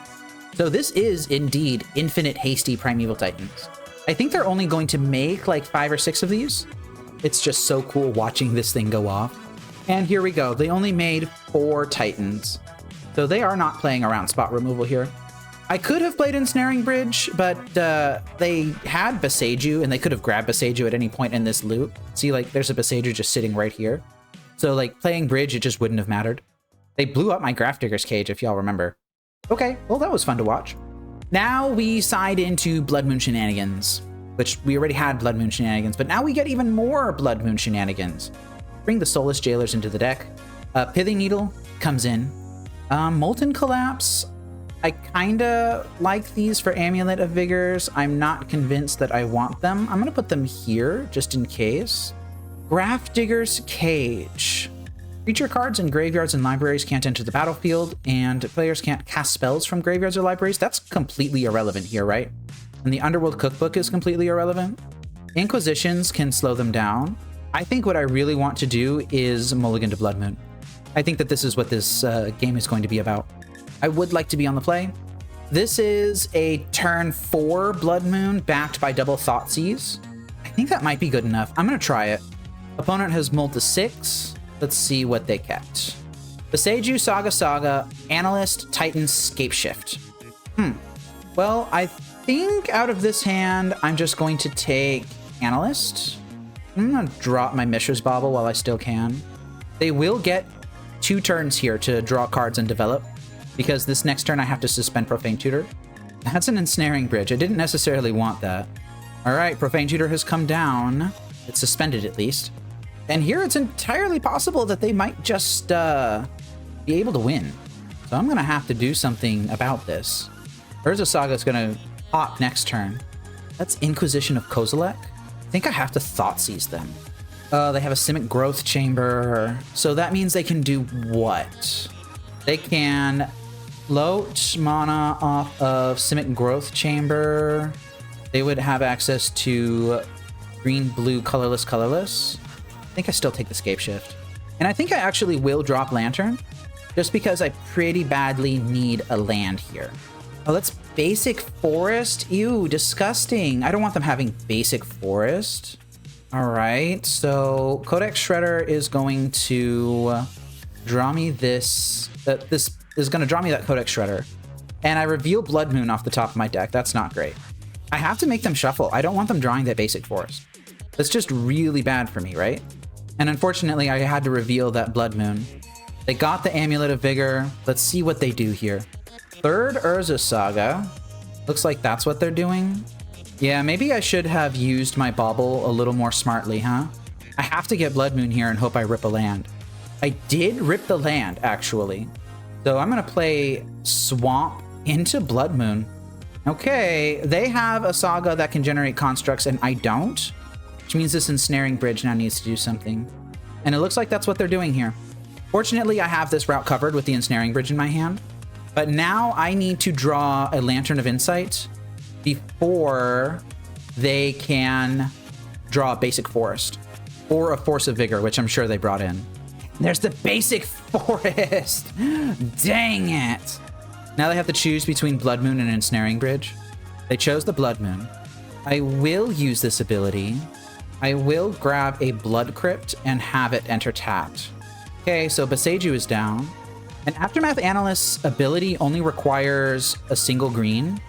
S1: So this is indeed infinite hasty Primeval Titans. I think they're only going to make like 5 or 6 of these. It's just so cool watching this thing go off. And here we go. They only made 4 Titans. So they are not playing around spot removal here. I could have played Ensnaring Bridge, but they had Boseiju, and they could have grabbed Boseiju at any point in this loop. See, like, there's a Boseiju just sitting right here. So, like, playing Bridge, it just wouldn't have mattered. They blew up my Grafdigger's Cage, if y'all remember. Okay, well, that was fun to watch. Now we side into Blood Moon Shenanigans, which we already had Blood Moon Shenanigans, but now we get even more Blood Moon Shenanigans. Bring the Soulless Jailers into the deck. Pithing Needle comes in. Molten Collapse, I kinda like these for Amulet of Vigors. I'm not convinced that I want them. I'm gonna put them here, just in case. Grafdigger's Cage. Creature cards in graveyards and libraries can't enter the battlefield, and players can't cast spells from graveyards or libraries. That's completely irrelevant here, right? And the Underworld Cookbook is completely irrelevant. Inquisitions can slow them down. I think what I really want to do is mulligan to Blood Moon. I think that this is what this game is going to be about. I would like to be on the play. This is a turn 4 Blood Moon backed by double Thoughtseize. I think that might be good enough. I'm going to try it. Opponent has mulled to 6. Let's see what they kept. Boseiju, Saga, Analyst, Titan, Scapeshift. Well, I think out of this hand, I'm just going to take Analyst. I'm going to drop my Mishra's Bauble while I still can. They will get 2 turns here to draw cards and develop, because this next turn I have to suspend Profane Tutor. That's an Ensnaring Bridge. I didn't necessarily want that. All right, Profane Tutor has come down. It's suspended at least. And here it's entirely possible that they might just be able to win. So I'm going to have to do something about this. Urza Saga is going to pop next turn. That's Inquisition of Kozilek. I think I have to Thoughtseize them. They have a Simic Growth Chamber. So that means they can do what? They can float mana off of Simic Growth Chamber. They would have access to green, blue, colorless. I think I still take the Scapeshift. And I think I actually will drop Lantern, just because I pretty badly need a land here. Oh, that's Basic Forest? Ew, disgusting. I don't want them having Basic Forest. All right, so Codex Shredder is going to draw me this. This is going to draw me that Codex Shredder. And I reveal Blood Moon off the top of my deck. That's not great. I have to make them shuffle. I don't want them drawing that Basic Forest. That's just really bad for me, right? And unfortunately, I had to reveal that Blood Moon. They got the Amulet of Vigor. Let's see what they do here. 3rd Urza Saga. Looks like that's what they're doing. Yeah, maybe I should have used my Bauble a little more smartly, huh? I have to get Blood Moon here and hope I rip a land. I did rip the land, actually. So I'm going to play Swamp into Blood Moon. Okay, they have a Saga that can generate constructs, and I don't. Which means this Ensnaring Bridge now needs to do something. And it looks like that's what they're doing here. Fortunately, I have this route covered with the Ensnaring Bridge in my hand. But now I need to draw a Lantern of Insight before they can draw a Basic Forest. Or a Force of Vigor, which I'm sure they brought in. There's the Basic Forest! Dang it! Now they have to choose between Blood Moon and Ensnaring Bridge. They chose the Blood Moon. I will use this ability. I will grab a Blood Crypt and have it enter tapped. Okay, so Boseiju is down. An Aftermath Analyst's ability only requires a single green.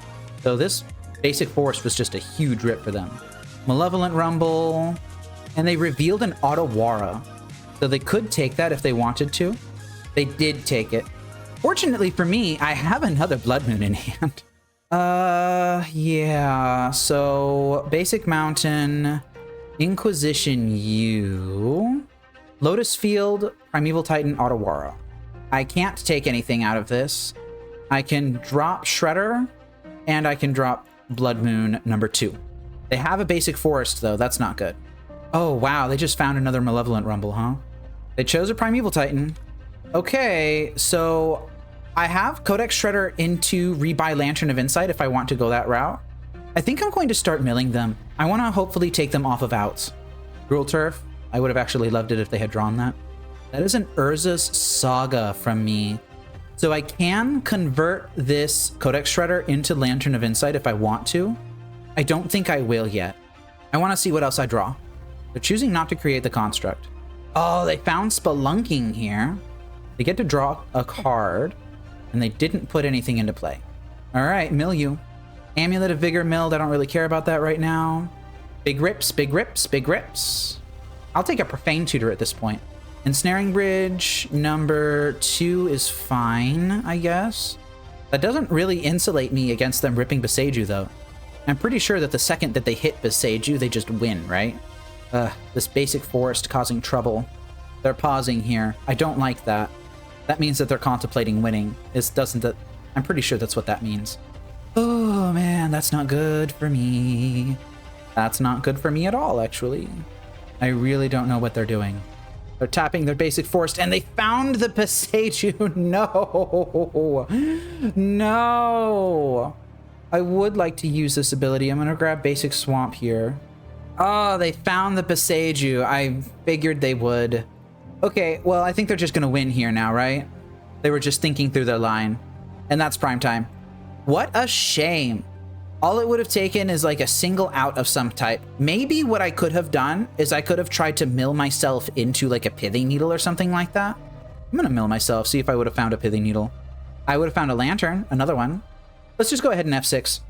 S1: So this Basic Forest was just a huge rip for them. Malevolent Rumble. And they revealed an Otawara. So they could take that if they wanted to. They did take it. Fortunately for me, I have another Blood Moon in hand. Yeah. So Basic Mountain, Inquisition U, Lotus Field, Primeval Titan, Otawara. I can't take anything out of this. I can drop Shredder, and I can drop Blood Moon number 2. They have a Basic Forest, though. That's not good. Oh, wow. They just found another Malevolent Rumble, huh? They chose a Primeval Titan. Okay, so I have Codex Shredder into rebuy Lantern of Insight if I want to go that route. I think I'm going to start milling them. I want to hopefully take them off of outs. Gruul Turf. I would have actually loved it if they had drawn that. That is an Urza's Saga from me. So I can convert this Codex Shredder into Lantern of Insight if I want to. I don't think I will yet. I want to see what else I draw. They're choosing not to create the construct. Oh, they found Spelunking here. They get to draw a card, and they didn't put anything into play. All right, mill you. Amulet of Vigor milled. I don't really care about that right now. Big rips, big rips, big rips. I'll take a Profane Tutor at this point. Ensnaring Bridge number 2 is fine, I guess. That doesn't really insulate me against them ripping Boseiju, though. I'm pretty sure that the second that they hit Boseiju, they just win, right? This basic forest causing trouble. They're pausing here. I don't like that. That means that they're contemplating winning. I'm pretty sure that's what that means. Oh man, that's not good for me. That's not good for me at all, actually. I really don't know what they're doing. They're tapping their basic forest, and they found the Boseiju. No. No. I would like to use this ability. I'm going to grab basic swamp here. Oh, they found the Boseiju. I figured they would. Okay, well, I think they're just going to win here now, right? They were just thinking through their line. And that's prime time. What a shame. All it would have taken is like a single out of some type. Maybe what I could have done is I could have tried to mill myself into like a Pithing Needle or something like that. I'm going to mill myself, see if I would have found a Pithing Needle. I would have found a Lantern, another one. Let's just go ahead and F6.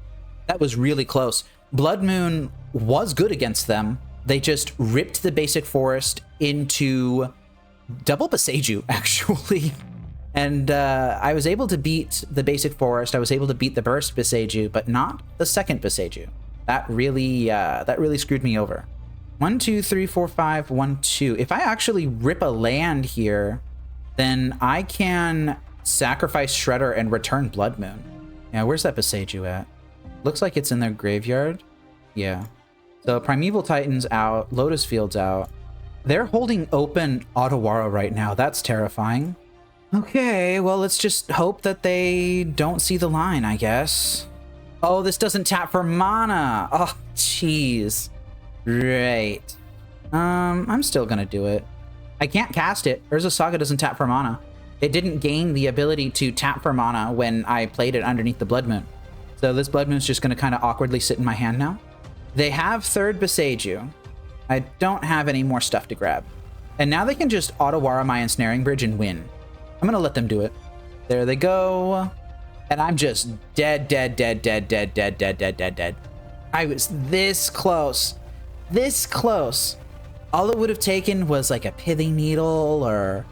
S1: That was really close. Blood Moon was good against them. They just ripped the basic forest into double Boseiju, actually. And I was able to beat the basic forest. I was able to beat the burst Boseiju, but not the second Boseiju. That really screwed me over. 1, 2, 3, 4, 5, 1, 2. If I actually rip a land here, then I can sacrifice Shredder and return Blood Moon. Yeah, where's that Boseiju at? Looks like it's in their graveyard. Yeah. So Primeval Titan's out. Lotus Field's out. They're holding open Otawara right now. That's terrifying. Okay, well, let's just hope that they don't see the line, I guess. Oh, this doesn't tap for mana. Oh, jeez. Right. I'm still gonna do it. I can't cast it. Urza Saga doesn't tap for mana. It didn't gain the ability to tap for mana when I played it underneath the Blood Moon. So this Blood Moon's just gonna kind of awkwardly sit in my hand now. They have third Boseiju. I don't have any more stuff to grab. And now they can just Otawara my Ensnaring Bridge and win. I'm gonna let them do it. There they go. And I'm just dead. I was this close. This close. All it would have taken was like a Pithing Needle or,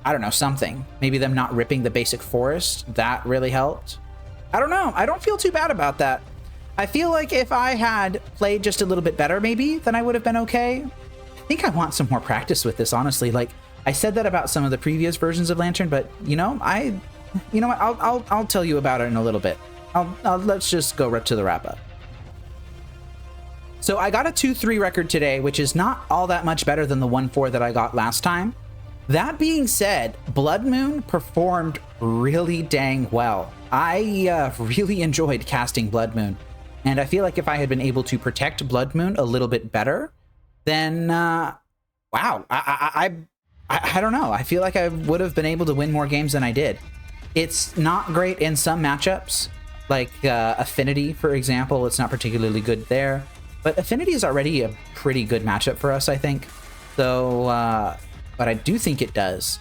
S1: I don't know, something. Maybe them not ripping the basic forest. That really helped. I don't know. I don't feel too bad about that. I feel like if I had played just a little bit better, maybe, then I would have been okay. I think I want some more practice with this, honestly. Like, I said that about some of the previous versions of Lantern, but you know what? I'll tell you about it in a little bit. Let's just go right to the wrap up. So I got a 2-3 record today, which is not all that much better than the 1-4 that I got last time. That being said, Blood Moon performed really dang well. I really enjoyed casting Blood Moon, and I feel like if I had been able to protect Blood Moon a little bit better, then wow, I don't know. I feel like I would have been able to win more games than I did. It's not great in some matchups, like Affinity, for example. It's not particularly good there, but Affinity is already a pretty good matchup for us, I think. So what I do think it does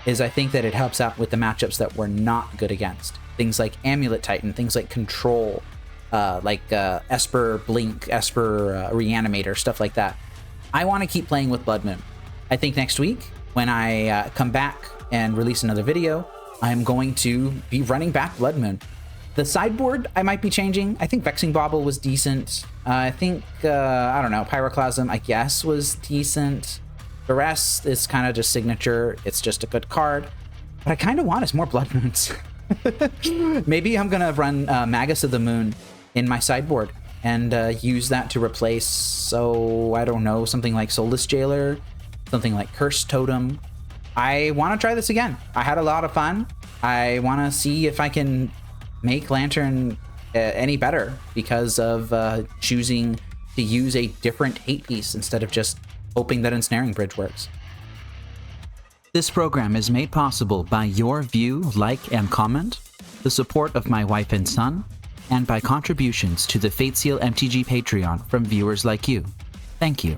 S1: is I think that it helps out with the matchups that we're not good against. Things like Amulet Titan, things like Control, like Esper Blink, Esper Reanimator, stuff like that. I want to keep playing with Blood Moon. I think next week, when I come back and release another video, I'm going to be running back Blood Moon. The sideboard I might be changing. I think Vexing Bauble was decent. I think, I don't know, Pyroclasm, I guess, was decent. The rest is kind of just signature. It's just a good card. What I kind of want is more Blood Moons. Maybe I'm going to run Magus of the Moon in my sideboard. and use that to replace, so I don't know, something like Soulless Jailer, something like Cursed Totem. I want to try this again. I had a lot of fun. I want to see if I can make Lantern any better because of choosing to use a different hate piece instead of just hoping that Ensnaring Bridge works.
S2: This program is made possible by your view, like, and comment, the support of my wife and son, and by contributions to the Fate Seal MTG Patreon from viewers like you. Thank you.